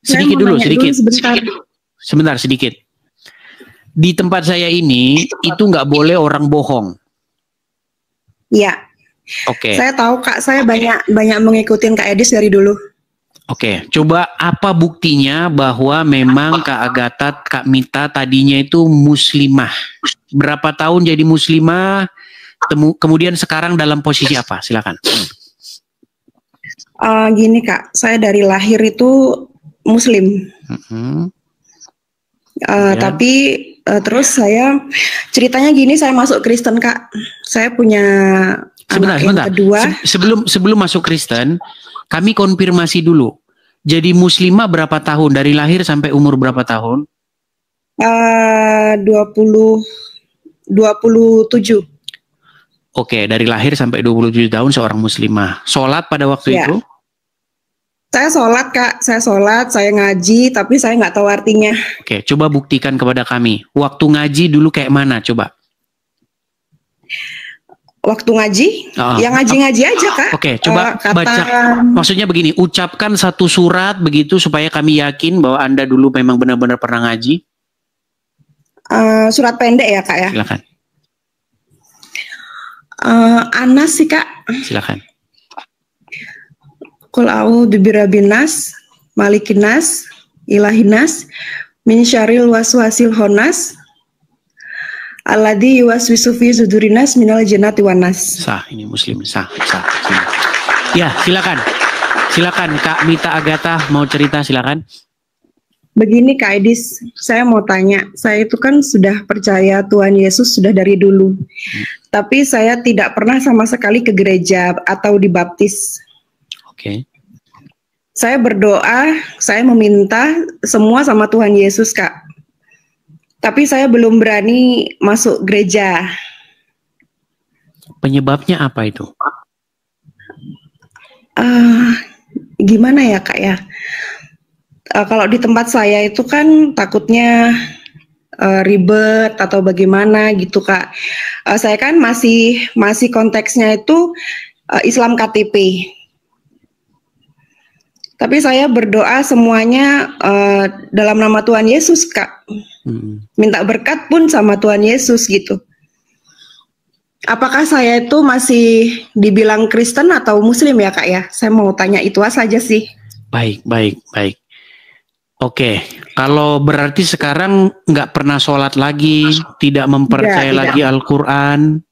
Sedikit dulu. Sebentar, sedikit. Di tempat saya ini, itu nggak boleh orang bohong. Iya. Oke. Saya tahu Kak, saya banyak mengikuti Kak Edis dari dulu. Oke, coba apa buktinya bahwa memang Kak Agatha, Kak Mita tadinya itu muslimah? Berapa tahun jadi muslimah? Kemudian sekarang dalam posisi apa? Silakan. Gini Kak, saya dari lahir itu Muslim. Tapi terus saya ceritanya gini, saya masuk Kristen Kak. Saya punya sebentar. Kedua. Sebelum masuk Kristen, kami konfirmasi dulu. Jadi muslimah berapa tahun? Dari lahir sampai umur berapa tahun? 27. Oke, dari lahir sampai 27 tahun seorang muslimah. Sholat pada waktu itu? Saya sholat Kak, saya ngaji, tapi saya nggak tahu artinya. Oke, coba buktikan kepada kami. Waktu ngaji dulu kayak mana? Coba. Waktu ngaji, yang ngaji-ngaji aja Kak. Oke, coba baca. Maksudnya begini, ucapkan satu surat begitu supaya kami yakin bahwa Anda dulu memang benar-benar pernah ngaji. Surat pendek ya Kak ya. Silakan. Anas sih Kak. Silakan. Qul a'udzu birabbinas, malikinas, ilahinas, min syarril waswasil khannas. Alladzi yuwaswisu fi sudurinas minal jinnati wan nas. Sah, ini muslim, sah. Ya, silakan. Silakan Kak Mita Agatha mau cerita, silakan. Begini Kak Edis, saya mau tanya, saya itu kan sudah percaya Tuhan Yesus sudah dari dulu. Tapi saya tidak pernah sama sekali ke gereja atau dibaptis. Oke. Saya berdoa, saya meminta semua sama Tuhan Yesus Kak. Tapi saya belum berani masuk gereja. Penyebabnya apa itu? Gimana ya Kak ya? Kalau di tempat saya itu kan takutnya ribet atau bagaimana gitu Kak. Saya kan masih konteksnya itu Islam KTP. Tapi saya berdoa semuanya dalam nama Tuhan Yesus Kak. Minta berkat pun sama Tuhan Yesus gitu. Apakah saya itu masih dibilang Kristen atau Muslim ya Kak ya? Saya mau tanya itu saja sih. Baik. Oke, kalau berarti sekarang nggak pernah sholat lagi, tidak mempercayai lagi Al-Quran?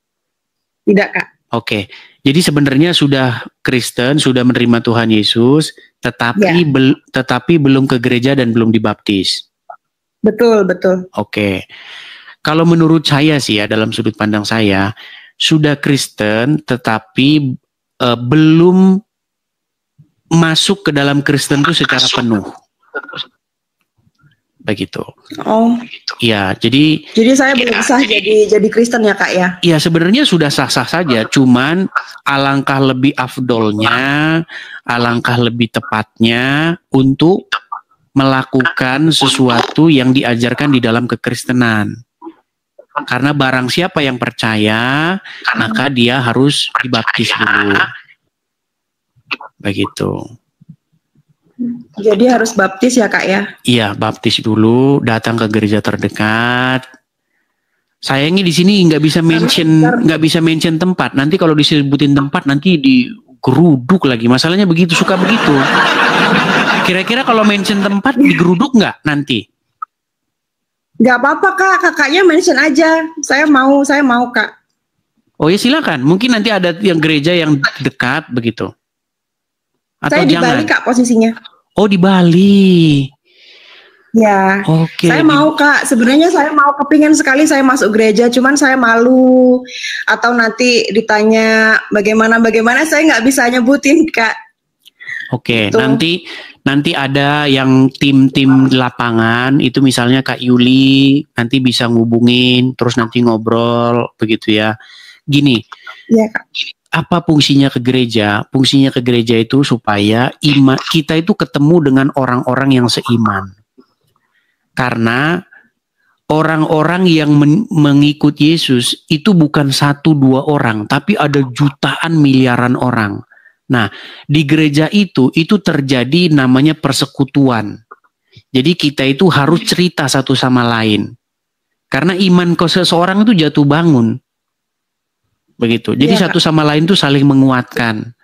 Tidak Kak. Oke, jadi sebenarnya sudah Kristen, sudah menerima Tuhan Yesus, tetapi belum ke gereja dan belum dibaptis. Betul. Oke, kalau menurut saya sih ya, dalam sudut pandang saya, sudah Kristen tetapi belum masuk ke dalam Kristen itu secara penuh. Begitu. Oh. Ya, jadi saya belum sah jadi Kristen ya Kak ya? Ya sebenarnya sudah sah-sah saja, cuman alangkah lebih afdolnya, alangkah lebih tepatnya untuk melakukan sesuatu yang diajarkan di dalam kekristenan. Karena barang siapa yang percaya, maka dia harus dibaptis dulu. Begitu. Jadi harus baptis ya Kak ya? Iya, baptis dulu, datang ke gereja terdekat. Sayangnya di sini nggak bisa mention tempat. Nanti kalau disebutin tempat nanti digeruduk lagi. Masalahnya begitu, suka begitu. Kira-kira kalau mention tempat digeruduk nggak nanti? Nggak apa-apa Kak, kakaknya mention aja. Saya mau Kak. Oh ya silakan. Mungkin nanti ada yang gereja yang dekat begitu. Atau saya di Bali Kak posisinya. Oh di Bali. Ya. Oke. Saya mau Kak. Sebenarnya saya mau kepingin sekali saya masuk gereja, cuman saya malu. Atau nanti ditanya bagaimana saya nggak bisa nyebutin Kak. Oke. Gitu. Nanti ada yang tim lapangan itu misalnya Kak Yuli nanti bisa ngubungin terus nanti ngobrol begitu ya. Gini. Iya Kak. Apa fungsinya ke gereja? Fungsinya ke gereja itu supaya kita itu ketemu dengan orang-orang yang seiman. Karena orang-orang yang mengikut Yesus itu bukan 1-2 orang, tapi ada jutaan miliaran orang. Nah, di gereja itu terjadi namanya persekutuan. Jadi kita itu harus cerita satu sama lain. Karena iman seseorang itu jatuh bangun. Begitu. Jadi satu sama lain tuh saling menguatkan,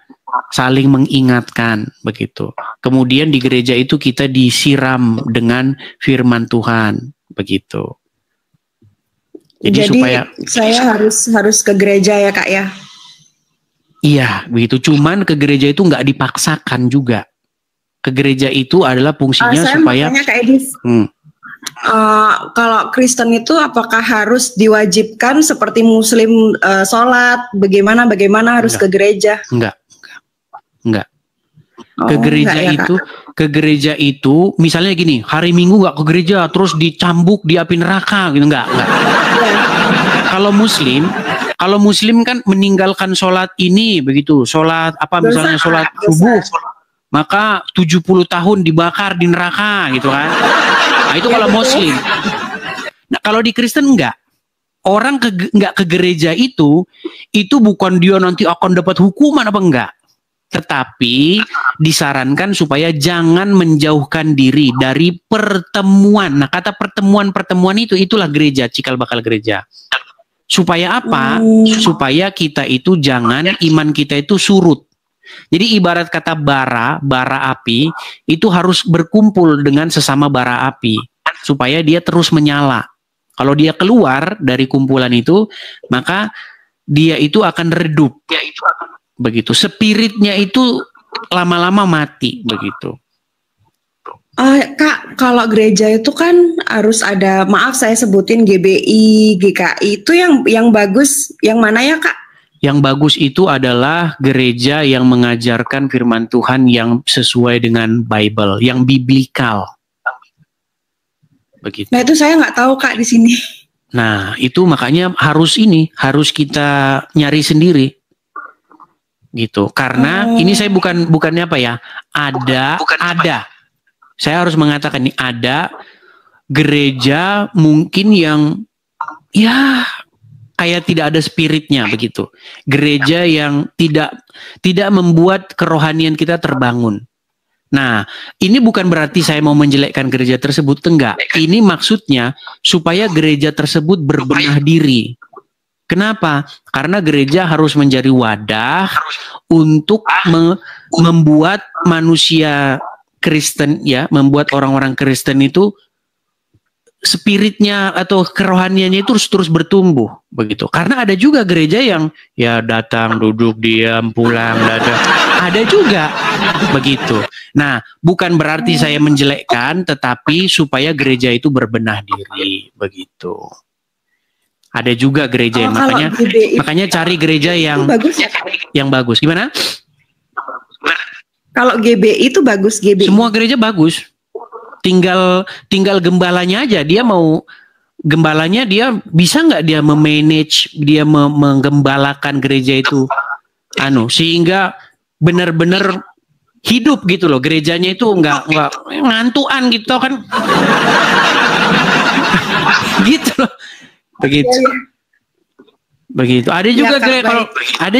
saling mengingatkan, begitu. Kemudian di gereja itu kita disiram dengan firman Tuhan, begitu. Jadi supaya saya harus ke gereja ya Kak ya. Iya, begitu. Cuman ke gereja itu nggak dipaksakan juga. Ke gereja itu adalah fungsinya supaya. Saya mau tanya Kak Edis. Kalau Kristen itu apakah harus diwajibkan seperti Muslim sholat, bagaimana harus ke gereja? Enggak. Ke gereja itu misalnya gini, hari Minggu nggak ke gereja terus dicambuk di api neraka gitu, enggak. Kalau Muslim kan meninggalkan sholat ini begitu, sholat apa misalnya sholat subuh, maka 70 tahun dibakar di neraka gitu kan. Nah itu kalau Muslim. Nah kalau di Kristen enggak. Orang enggak ke gereja itu bukan dia nanti akan dapat hukuman apa enggak. Tetapi disarankan supaya jangan menjauhkan diri dari pertemuan. Nah kata pertemuan itulah gereja, cikal bakal gereja. Supaya apa? Supaya kita itu iman kita itu surut. Jadi ibarat kata bara api itu harus berkumpul dengan sesama bara api supaya dia terus menyala. Kalau dia keluar dari kumpulan itu, maka dia itu akan redup. Begitu. Spiritnya itu lama-lama mati begitu. Kak, kalau gereja itu kan harus ada, maaf saya sebutin GBI, GKI itu yang bagus, yang mana ya Kak? Yang bagus itu adalah gereja yang mengajarkan firman Tuhan yang sesuai dengan Bible, yang biblikal. Begitu. Nah itu saya nggak tahu Kak di sini. Nah itu makanya harus kita nyari sendiri, gitu. Karena ini saya bukannya apa ya? Ada. Saya harus mengatakan ini ada gereja mungkin yang ya kayak tidak ada spiritnya begitu. Gereja yang tidak membuat kerohanian kita terbangun. Nah, ini bukan berarti saya mau menjelekkan gereja tersebut, enggak. Ini maksudnya supaya gereja tersebut berbenah diri. Kenapa? Karena gereja harus menjadi wadah untuk membuat manusia Kristen, ya, membuat orang-orang Kristen itu spiritnya atau kerohaniannya itu terus bertumbuh begitu. Karena ada juga gereja yang ya datang, duduk, diam, pulang, datang. Ada juga begitu. Nah, bukan berarti saya menjelekkan, tetapi supaya gereja itu berbenah diri begitu. Ada juga gereja yang makanya cari gereja yang bagus ya? Yang bagus. Gimana? Kalau GBI itu bagus, GBI. Semua gereja bagus. Tinggal gembalanya aja, dia mau gembalanya dia bisa nggak dia memanage, dia menggembalakan gereja itu sehingga benar-benar hidup gitu loh, gerejanya itu nggak ngantuan gitu kan. Gitu loh. Begitu. Ada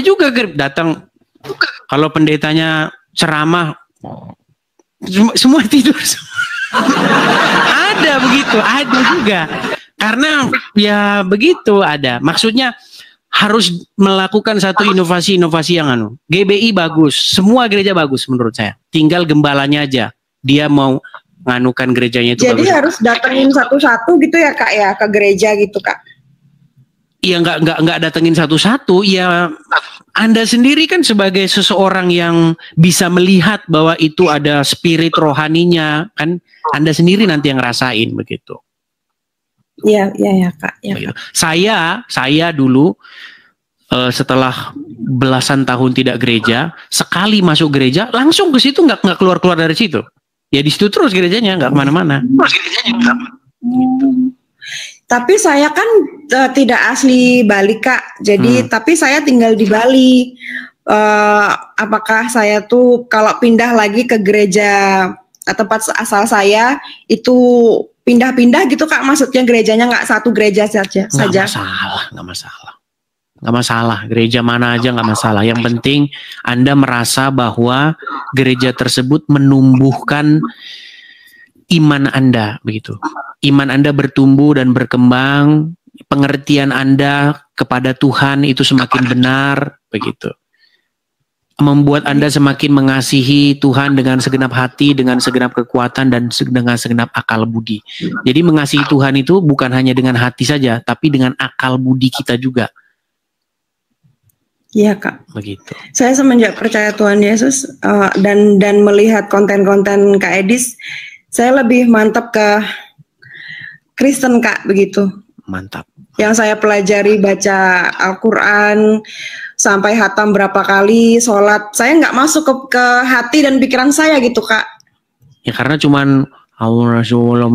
juga datang kalau pendetanya ceramah semua tidur. Ada begitu, ada juga. Karena ya begitu ada. Maksudnya harus melakukan satu inovasi yang GBI bagus, semua gereja bagus menurut saya. Tinggal gembalanya aja, dia mau nganukan gerejanya itu. Jadi bagus. Harus datengin satu-satu gitu ya Kak ya, ke gereja gitu Kak? Iya, nggak datengin satu-satu. Ya Anda sendiri kan sebagai seseorang yang bisa melihat bahwa itu ada spirit rohaninya, kan Anda sendiri nanti yang ngerasain begitu. Iya Kak. Ya, Kak. Saya dulu setelah belasan tahun tidak gereja, sekali masuk gereja langsung ke situ, nggak keluar dari situ. Ya di situ terus gerejanya, nggak kemana-mana. Tapi saya kan tidak asli Bali Kak, jadi tapi saya tinggal di Bali. Apakah saya tuh kalau pindah lagi ke gereja tempat asal saya itu pindah-pindah gitu Kak? Maksudnya gerejanya nggak satu gereja saja? Nggak masalah. Gereja mana aja nggak masalah. Yang penting Anda merasa bahwa gereja tersebut menumbuhkan iman Anda begitu. Iman Anda bertumbuh dan berkembang, pengertian Anda kepada Tuhan itu semakin benar begitu. Membuat Anda semakin mengasihi Tuhan dengan segenap hati, dengan segenap kekuatan dan dengan segenap akal budi. Jadi mengasihi Tuhan itu bukan hanya dengan hati saja, tapi dengan akal budi kita juga. Iya Kak. Begitu. Saya semenjak percaya Tuhan Yesus dan melihat konten-konten Kak Edis, saya lebih mantap ke Kristen Kak begitu. Mantap. Yang saya pelajari baca Al-Quran sampai hatam berapa kali, sholat, saya nggak masuk ke hati dan pikiran saya gitu Kak. Ya karena cuman Rasulullah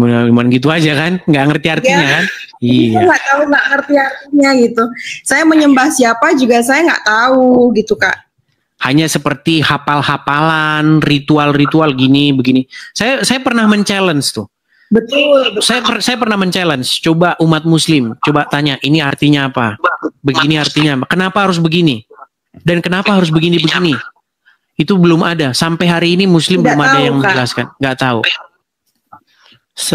gitu aja kan, nggak ngerti artinya kan. Iya. Nggak ngerti artinya gitu. Saya menyembah siapa juga saya nggak tahu gitu Kak. Hanya seperti hafal-hafalan, ritual-ritual begini. Saya pernah men-challenge tuh. Betul. Saya pernah men-challenge. Coba umat Muslim, coba tanya ini artinya apa? Begini artinya apa? Kenapa harus begini? Dan kenapa harus begini? Itu belum ada. Sampai hari ini Muslim belum ada yang menjelaskan. Nggak tahu.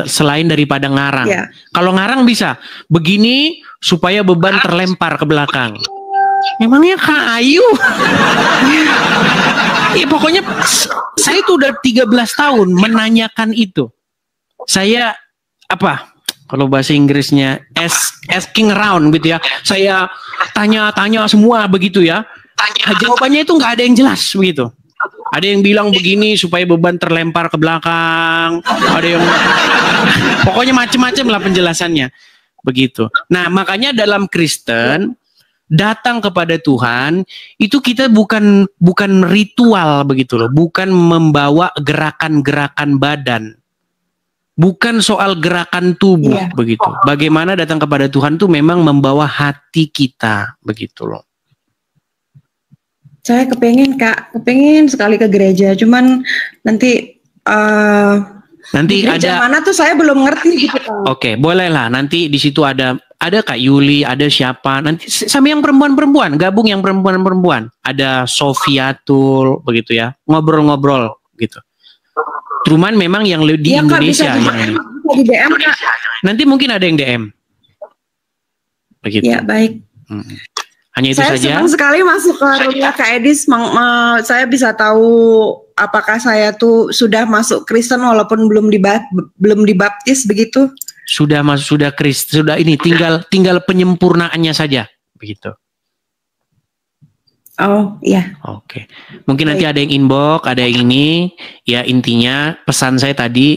Selain daripada ngarang. Ya. Kalau ngarang bisa. Begini supaya beban terlempar ke belakang. Memangnya kayu? Ya pokoknya saya itu udah 13 tahun menanyakan itu. Saya kalau bahasa Inggrisnya asking around gitu ya. Saya tanya-tanya semua begitu ya. Jawabannya itu nggak ada yang jelas begitu. Ada yang bilang begini supaya beban terlempar ke belakang. Ada yang pokoknya macam-macam lah penjelasannya. Begitu. Nah, makanya dalam Kristen datang kepada Tuhan itu kita bukan ritual begitu loh, bukan membawa gerakan-gerakan badan. Bukan soal gerakan tubuh begitu. Bagaimana datang kepada Tuhan itu memang membawa hati kita begitu loh. Saya kepengen sekali ke gereja, cuman nanti Nanti Di gereja ada. mana tuh saya belum ngerti gitu. Oke, boleh lah. Nanti di situ ada Kak Yuli, ada siapa? Nanti sama yang perempuan-perempuan, gabung yang perempuan-perempuan. Ada Sofiatul, begitu ya. Ngobrol-ngobrol gitu. Cuman memang yang di Iya, Kak, Indonesia bisa yang ini. di DM, Kak. Nanti mungkin ada yang DM. Begitu. Ya, baik. Hanya itu Saya saja. senang sekali masuk ke rumah Kak Edis. Saya bisa tahu apakah saya tuh sudah masuk Kristen walaupun belum dibaptis begitu. Sudah masuk, sudah ini tinggal penyempurnaannya saja, begitu. Oh, iya. Oke. Mungkin nanti ada yang inbox, ada yang ini. Ya, intinya pesan saya tadi,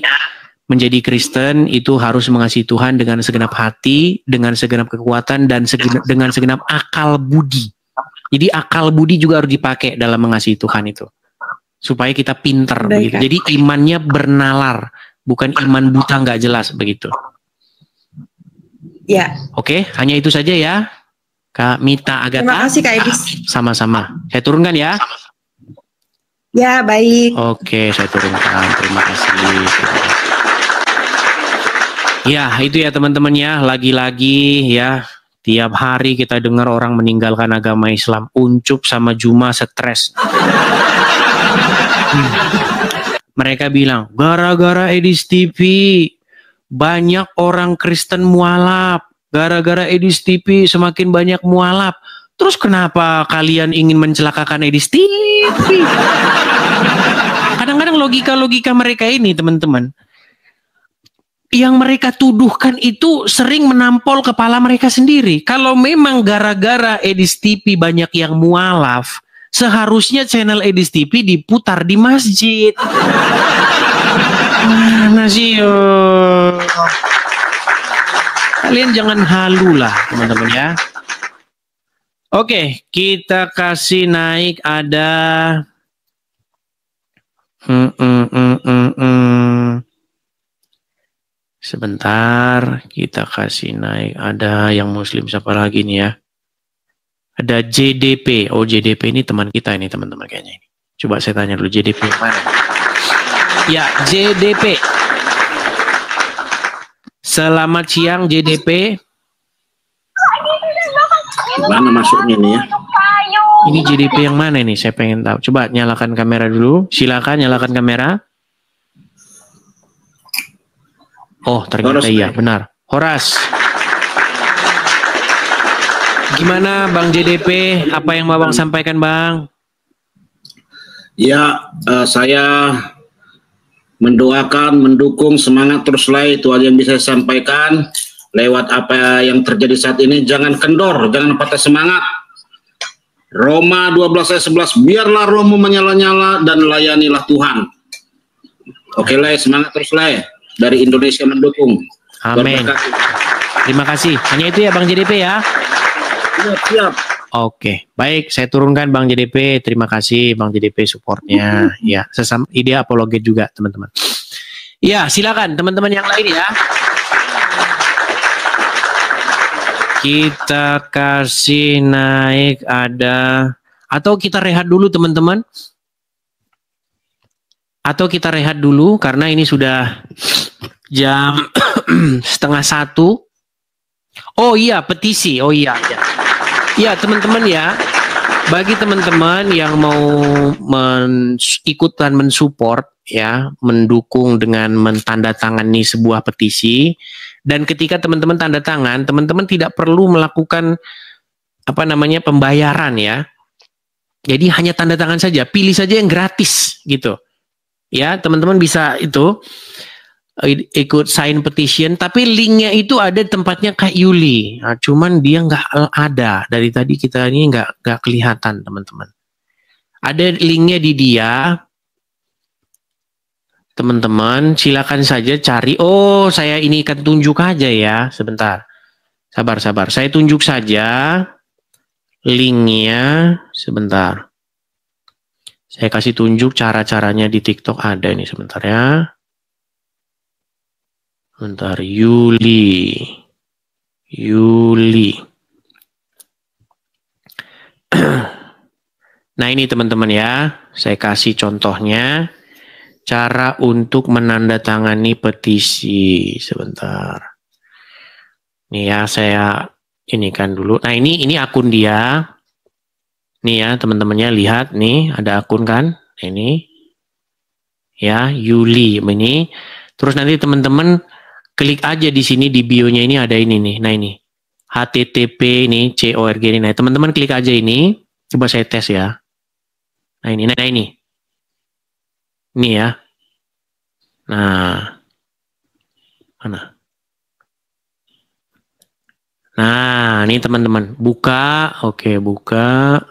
menjadi Kristen itu harus mengasihi Tuhan dengan segenap hati, dengan segenap kekuatan, dan dengan segenap akal budi. Jadi akal budi juga harus dipakai dalam mengasihi Tuhan itu. Supaya kita pinter. Begitu. Jadi imannya bernalar, bukan iman buta nggak jelas begitu. Ya. Oke, hanya itu saja ya. Kak Mita Agatha. Terima kasih Kak Edis. Sama-sama. Saya turunkan ya. Ya, baik. Oke, saya turunkan. Terima kasih. Ya, itu ya teman-teman ya. Lagi-lagi ya, tiap hari kita dengar orang meninggalkan agama Islam. Uncup sama Juma stres. Mereka bilang, gara-gara Edis TV, banyak orang Kristen mualaf. Gara-gara Edis TV semakin banyak mualaf. Terus kenapa kalian ingin mencelakakan Edis TV? Kadang-kadang logika-logika mereka ini, teman-teman, yang mereka tuduhkan itu sering menampol kepala mereka sendiri. Kalau memang gara-gara Edis TV banyak yang mualaf, seharusnya channel Edis TV diputar di masjid. Mana sih? Kalian jangan halu lah, teman-teman ya. Oke, kita kasih naik ada sebentar, kita kasih naik ada yang muslim siapa lagi nih ya. Ada JDP. Oh, JDP ini teman kita ini, teman-teman kayaknya ini. Coba saya tanya dulu JDP mana? Ya, JDP. Selamat siang JDP. Mana masuknya nih ya? Ini JDP yang mana nih? Saya pengen tahu. Coba nyalakan kamera dulu. Silakan nyalakan kamera. Oh, ternyata Horas, iya, benar. Horas. Gimana Bang JDP? Apa yang Babang sampaikan, Bang? Ya, saya mendoakan, mendukung, semangat teruslah, itu aja yang bisa saya sampaikan. Lewat apa yang terjadi saat ini, jangan kendor, jangan patah semangat. Roma 12 ayat 11, biarlah rohmu menyala-nyala dan layanilah Tuhan. Oke lah, semangat teruslah, dari Indonesia mendukung. Amin. Terima kasih. Hanya itu ya Bang JDP ya? Siap. Oke, baik. Saya turunkan Bang JDP. Terima kasih Bang JDP supportnya. Ya, sesama ide apologet juga teman-teman. Ya, silakan teman-teman yang lain ya. Kita kasih naik ada, atau kita rehat dulu teman-teman. Atau kita rehat dulu karena ini sudah jam 12:30. Oh iya, petisi. Oh iya, ya. Ya teman-teman ya, bagi teman-teman yang mau ikutan mensupport ya, mendukung dengan mentandatangani sebuah petisi, dan ketika teman-teman tanda tangan, teman-teman tidak perlu melakukan apa namanya pembayaran ya. Jadi hanya tanda tangan saja, pilih saja yang gratis gitu. Ya, teman-teman bisa itu ikut sign petition, tapi linknya itu ada tempatnya Kak Yuli. Nah, cuman dia nggak ada dari tadi, kita ini nggak kelihatan teman-teman. Ada linknya di dia, teman-teman. Silakan saja cari. Oh, saya ini akan tunjuk aja ya, sebentar. Sabar. Saya tunjuk saja linknya, sebentar. Saya kasih tunjuk cara-caranya di TikTok ada ini, sebentar ya. Bentar, Yuli. Nah ini teman-teman ya, saya kasih contohnya. Cara untuk menandatangani petisi. Sebentar. Nih ya, saya ini kan dulu. Nah, ini akun dia. Nih ya, teman-temannya lihat nih, ada akun kan? Ini. Ya, Yuli ini. Terus nanti teman-teman klik aja di sini di bio-nya ini ada ini nih. Nah, ini. HTTP ini CORG ini. Nah, teman-teman klik aja ini. Coba saya tes ya. Nah, ini. Ini ya. Nah. Mana? Nah, ini teman-teman. Buka. Oke, buka.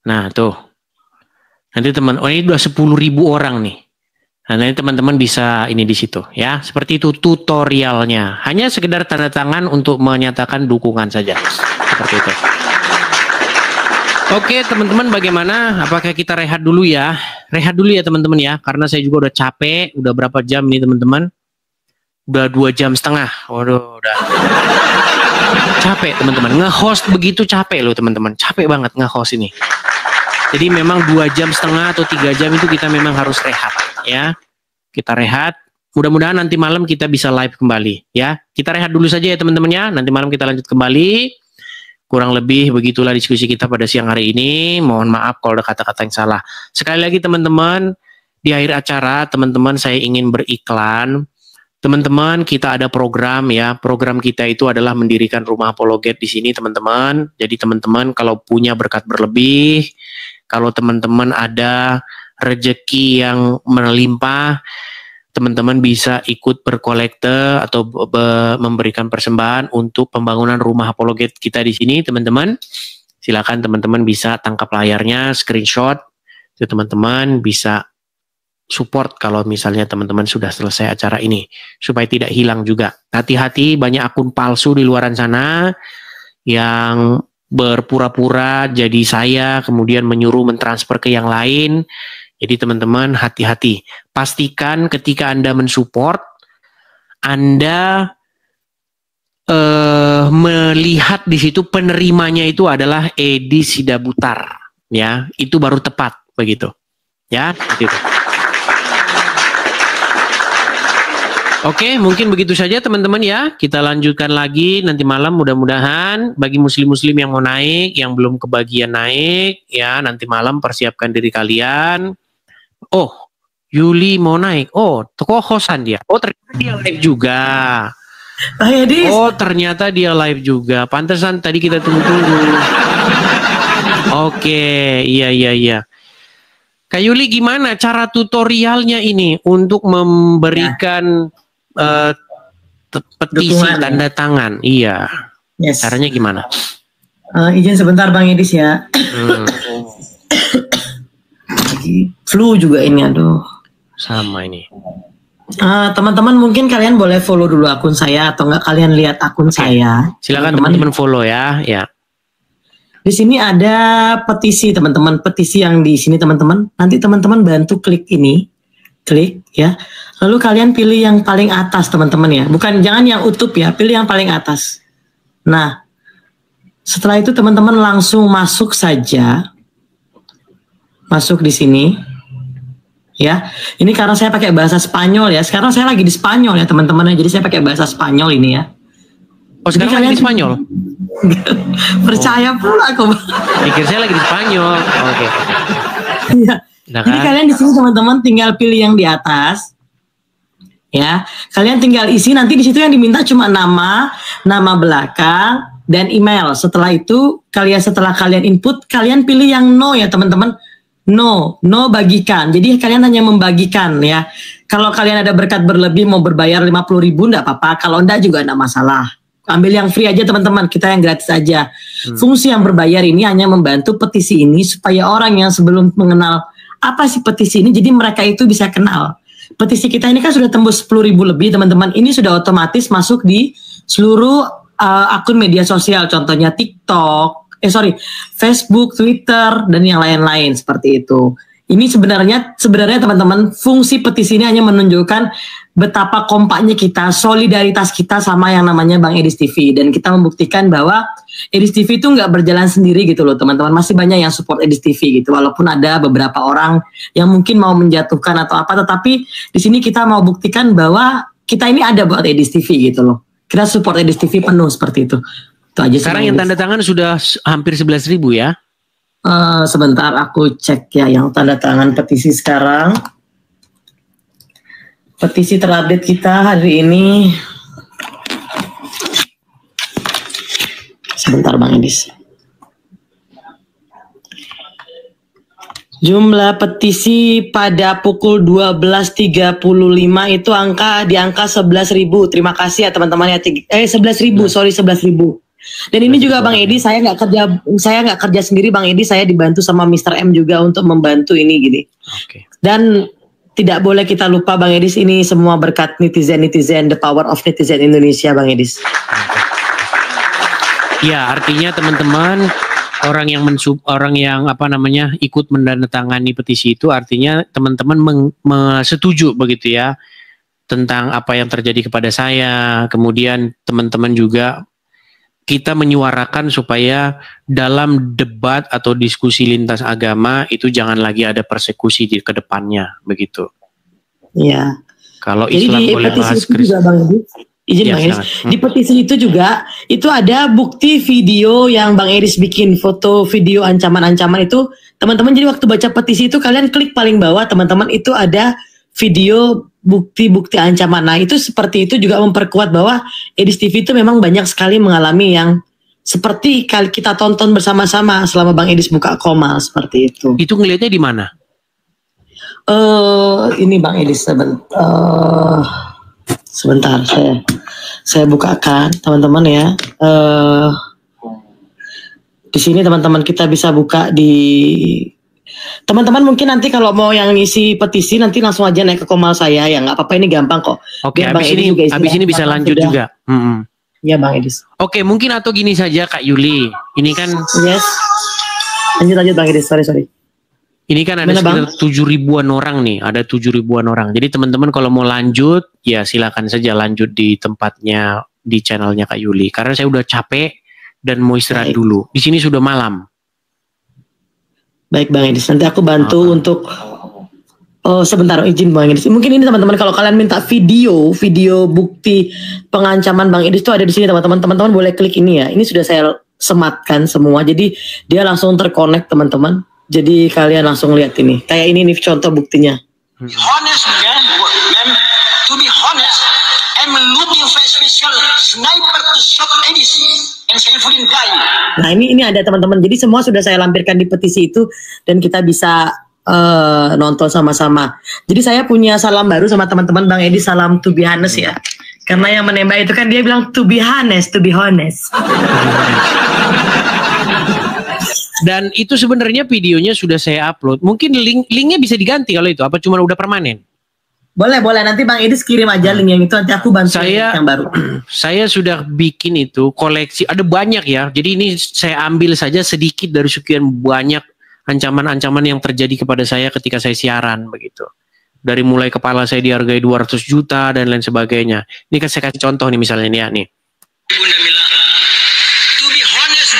Nah, tuh. Nanti ini udah 10.000 orang nih. Nah, nanti teman-teman bisa ini di situ ya. Seperti itu tutorialnya. Hanya sekedar tanda tangan untuk menyatakan dukungan saja. Seperti itu. Oke, teman-teman bagaimana? Apakah kita rehat dulu ya? Rehat dulu ya teman-teman ya. Karena saya juga udah capek. Udah berapa jam nih teman-teman? Udah 2 jam setengah. Waduh, udah. Capek teman-teman. Nge-host begitu capek loh teman-teman. Capek banget nge-host ini. Jadi memang 2 jam setengah atau 3 jam itu kita memang harus rehat ya. Kita rehat. Mudah-mudahan nanti malam kita bisa live kembali ya. Kita rehat dulu saja ya teman-teman ya. Nanti malam kita lanjut kembali. Kurang lebih begitulah diskusi kita pada siang hari ini. Mohon maaf kalau ada kata-kata yang salah. Sekali lagi teman-teman, di akhir acara teman-teman saya ingin beriklan. Teman-teman, kita ada program ya. Program kita itu adalah mendirikan rumah apologet di sini teman-teman. Jadi teman-teman kalau punya berkat berlebih, kalau teman-teman ada rezeki yang melimpah, teman-teman bisa ikut berkolekte atau memberikan persembahan untuk pembangunan rumah apologet kita di sini, teman-teman. Silakan teman-teman bisa tangkap layarnya, screenshot, itu teman-teman bisa support kalau misalnya teman-teman sudah selesai acara ini, supaya tidak hilang juga. Hati-hati, banyak akun palsu di luaran sana yang berpura-pura jadi saya, kemudian menyuruh mentransfer ke yang lain. Jadi teman-teman hati-hati. Pastikan ketika Anda mensupport, Anda melihat di situ penerimanya itu adalah Edi Sidabutar, ya. Itu baru tepat begitu. Ya, gitu. Oke, mungkin begitu saja teman-teman ya. Kita lanjutkan lagi nanti malam, mudah-mudahan bagi muslim-muslim yang mau naik, yang belum kebagian naik, ya nanti malam persiapkan diri kalian. Oh, Yuli mau naik. Oh, toko hosan dia. Oh, ternyata dia live juga. Oh, ternyata dia live juga. Pantesan tadi kita tunggu-tunggu. Oke, iya. Kak Yuli gimana cara tutorialnya ini untuk memberikan petisi dukungan, tanda tangan? Iya. Yes. Caranya gimana? Izin sebentar Bang Edis ya. Flu juga ini, aduh. Sama ini. Teman-teman mungkin kalian boleh follow dulu akun saya atau enggak kalian lihat akun saya. Silakan teman-teman follow ya. Di sini ada petisi teman-teman, petisi yang di sini teman-teman. Nanti teman-teman bantu klik ini, klik ya. Lalu kalian pilih yang paling atas teman-teman ya. Bukan, jangan yang utuh ya, pilih yang paling atas. Nah, setelah itu teman-teman langsung masuk saja. Masuk di sini. Ya, ini karena saya pakai bahasa Spanyol ya. Sekarang saya lagi di Spanyol ya teman-teman. Jadi saya pakai bahasa Spanyol ini ya. Oh, sekarang lagi di Spanyol? Percaya pula aku. Pikir saya lagi di Spanyol. Oke. Ya. Jadi kalian di sini teman-teman tinggal pilih yang di atas. Ya, kalian tinggal isi, nanti di situ yang diminta cuma nama belakang dan email. Setelah itu setelah kalian input, kalian pilih yang no ya teman-teman. No bagikan. Jadi kalian hanya membagikan ya. Kalau kalian ada berkat berlebih mau berbayar 50.000 enggak apa-apa. Kalau enggak juga enggak masalah. Ambil yang free aja teman-teman. Kita yang gratis aja. Fungsi yang berbayar ini hanya membantu petisi ini supaya orang yang sebelum mengenal apa sih petisi ini, jadi mereka itu bisa kenal. Petisi kita ini kan sudah tembus 10.000 lebih teman-teman. Ini sudah otomatis masuk di seluruh akun media sosial. Contohnya TikTok, Facebook, Twitter, dan yang lain-lain seperti itu. Ini sebenarnya teman-teman, fungsi petisi ini hanya menunjukkan betapa kompaknya kita, solidaritas kita sama yang namanya Bang Edis TV, dan kita membuktikan bahwa Edis TV itu nggak berjalan sendiri gitu loh teman-teman. Masih banyak yang support Edis TV gitu, walaupun ada beberapa orang yang mungkin mau menjatuhkan atau apa, tetapi di sini kita mau buktikan bahwa kita ini ada buat Edis TV gitu loh. Kita support Edis TV penuh seperti itu. Itu aja. Sekarang yang tanda tangan sudah hampir 11.000 ya? Sebentar aku cek ya yang tanda tangan petisi sekarang. Petisi terupdate kita hari ini. Sebentar Bang Edis. Jumlah petisi pada pukul 12.35 itu di angka 11.000. Terima kasih ya teman-teman ya. 11.000, sorry 11.000. Dan ini juga Bang Edi, saya nggak kerja sendiri Bang Edi, saya dibantu sama Mr. M juga untuk membantu ini gini. Oke. Dan tidak boleh kita lupa Bang Edis, ini semua berkat netizen, the power of netizen Indonesia Bang Edis. Ya, artinya teman-teman orang yang ikut menandatangani petisi itu artinya teman-teman setuju begitu ya tentang apa yang terjadi kepada saya. Kemudian teman-teman juga kita menyuarakan supaya dalam debat atau diskusi lintas agama itu jangan lagi ada persekusi di kedepannya, begitu. Iya. Kalau Islam boleh bahas Kristen. Izin Bang Edis. Di petisi itu juga itu ada bukti video yang Bang Edis bikin, foto video ancaman-ancaman itu. Teman-teman jadi waktu baca petisi itu kalian klik paling bawah teman-teman, itu ada video bukti-bukti ancaman. Nah itu seperti itu juga memperkuat bahwa Edis TV itu memang banyak sekali mengalami yang seperti kali kita tonton bersama-sama selama Bang Edis buka Komal seperti itu. Itu ngelihatnya di mana? Ini Bang Edis sebentar saya bukakan teman-teman ya. Di sini teman-teman kita bisa buka di teman-teman mungkin nanti kalau mau yang ngisi petisi nanti langsung aja naik ke Komal saya ya, nggak apa-apa, ini gampang kok. Oke, habis ini bisa lanjut juga. Ya Bang Edis. Oke, mungkin atau gini saja Kak Yuli, ini kan yes. Lanjut Bang Edis, sorry. Ini kan ada sekitar 7.000-an orang nih, ada 7.000-an orang. Jadi teman-teman kalau mau lanjut ya silakan saja lanjut di tempatnya, di channelnya Kak Yuli. Karena saya udah capek dan mau istirahat dulu. Di sini sudah malam. Baik Bang Edis, nanti aku bantu untuk sebentar izin Bang Edis. Mungkin ini teman-teman kalau kalian minta video bukti pengancaman Bang Edis itu ada di sini teman-teman. Teman-teman boleh klik ini ya. Ini sudah saya sematkan semua. Jadi dia langsung terkonek teman-teman. Jadi kalian langsung lihat ini. Kayak ini nih contoh buktinya. Honest man, to be honest, I'm looking for a special sniper to shot Edis and Saifuddin guy. Nah ini ada teman-teman. Jadi semua sudah saya lampirkan di petisi itu dan kita bisa nonton sama-sama. Jadi saya punya salam baru sama teman-teman Bang Edi, salam to be honest ya. Karena yang menembak itu kan dia bilang to be honest. Dan itu sebenarnya videonya sudah saya upload. Mungkin linknya bisa diganti kalau itu, apa cuma udah permanen? Boleh nanti Bang Edis kirim aja link yang itu, nanti aku bantu yang baru. Saya sudah bikin itu koleksi, ada banyak ya. Jadi ini saya ambil saja sedikit dari sekian banyak ancaman-ancaman yang terjadi kepada saya ketika saya siaran begitu. Dari mulai kepala saya dihargai 200 juta dan lain sebagainya. Ini kan saya kasih contoh nih misalnya ini ya nih. Bunda bilang, to be honest,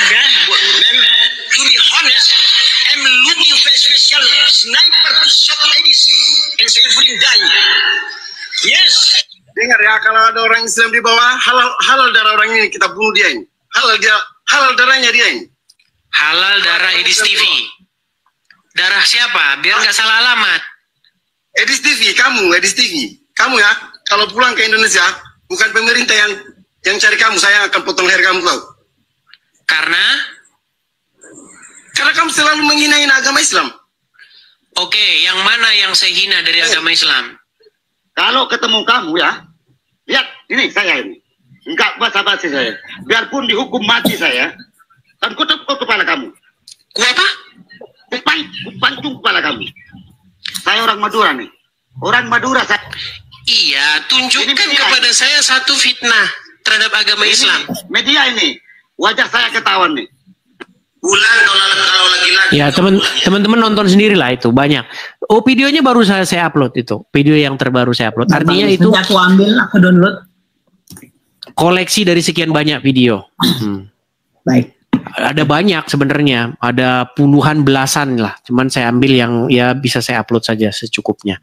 I'm looking for a special sniper to shot Edis and Saifuddin guy. Yes. Dengar ya, kalau ada orang Islam di bawah, halal darah orang ini kita bunuh dia ini. Halal darahnya dia ini. Halal darah Edis TV. Darah siapa? Biar nggak salah alamat. Edis TV, kamu ya. Kalau pulang ke Indonesia, bukan pemerintah yang cari kamu, saya akan potong leher kamu tahu. Karena kamu selalu menghina agama Islam. Oke, yang mana yang saya hina dari agama Islam? Kalau ketemu kamu ya, lihat ini saya ini, enggak basa-basi saya. Biarpun dihukum mati saya, dan kutuk kepala kamu. Apa? Pancung kepala kamu. Saya orang Madura nih, orang Madura saya. Iya, tunjukkan kepada saya satu fitnah terhadap agama Islam. Media ini, wajah saya ketahuan nih. Pulang kalau lagi-lagi. Ya teman-teman nonton sendiri lah itu banyak. Oh videonya baru saya upload itu. Video yang terbaru saya upload. Artinya itu aku ambil, aku download. Koleksi dari sekian banyak video. Baik. Ada banyak sebenarnya. Ada puluhan belasan lah. Cuman saya ambil yang ya bisa saya upload saja secukupnya.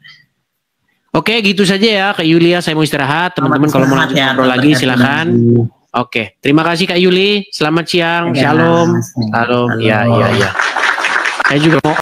Oke gitu saja ya Kak Yulia. Saya mau istirahat. Teman-teman kalau mau lanjut ngobrol lagi silakan. Oke, terima kasih Kak Yuli. Selamat siang. Shalom. Shalom. Ya. Saya juga mau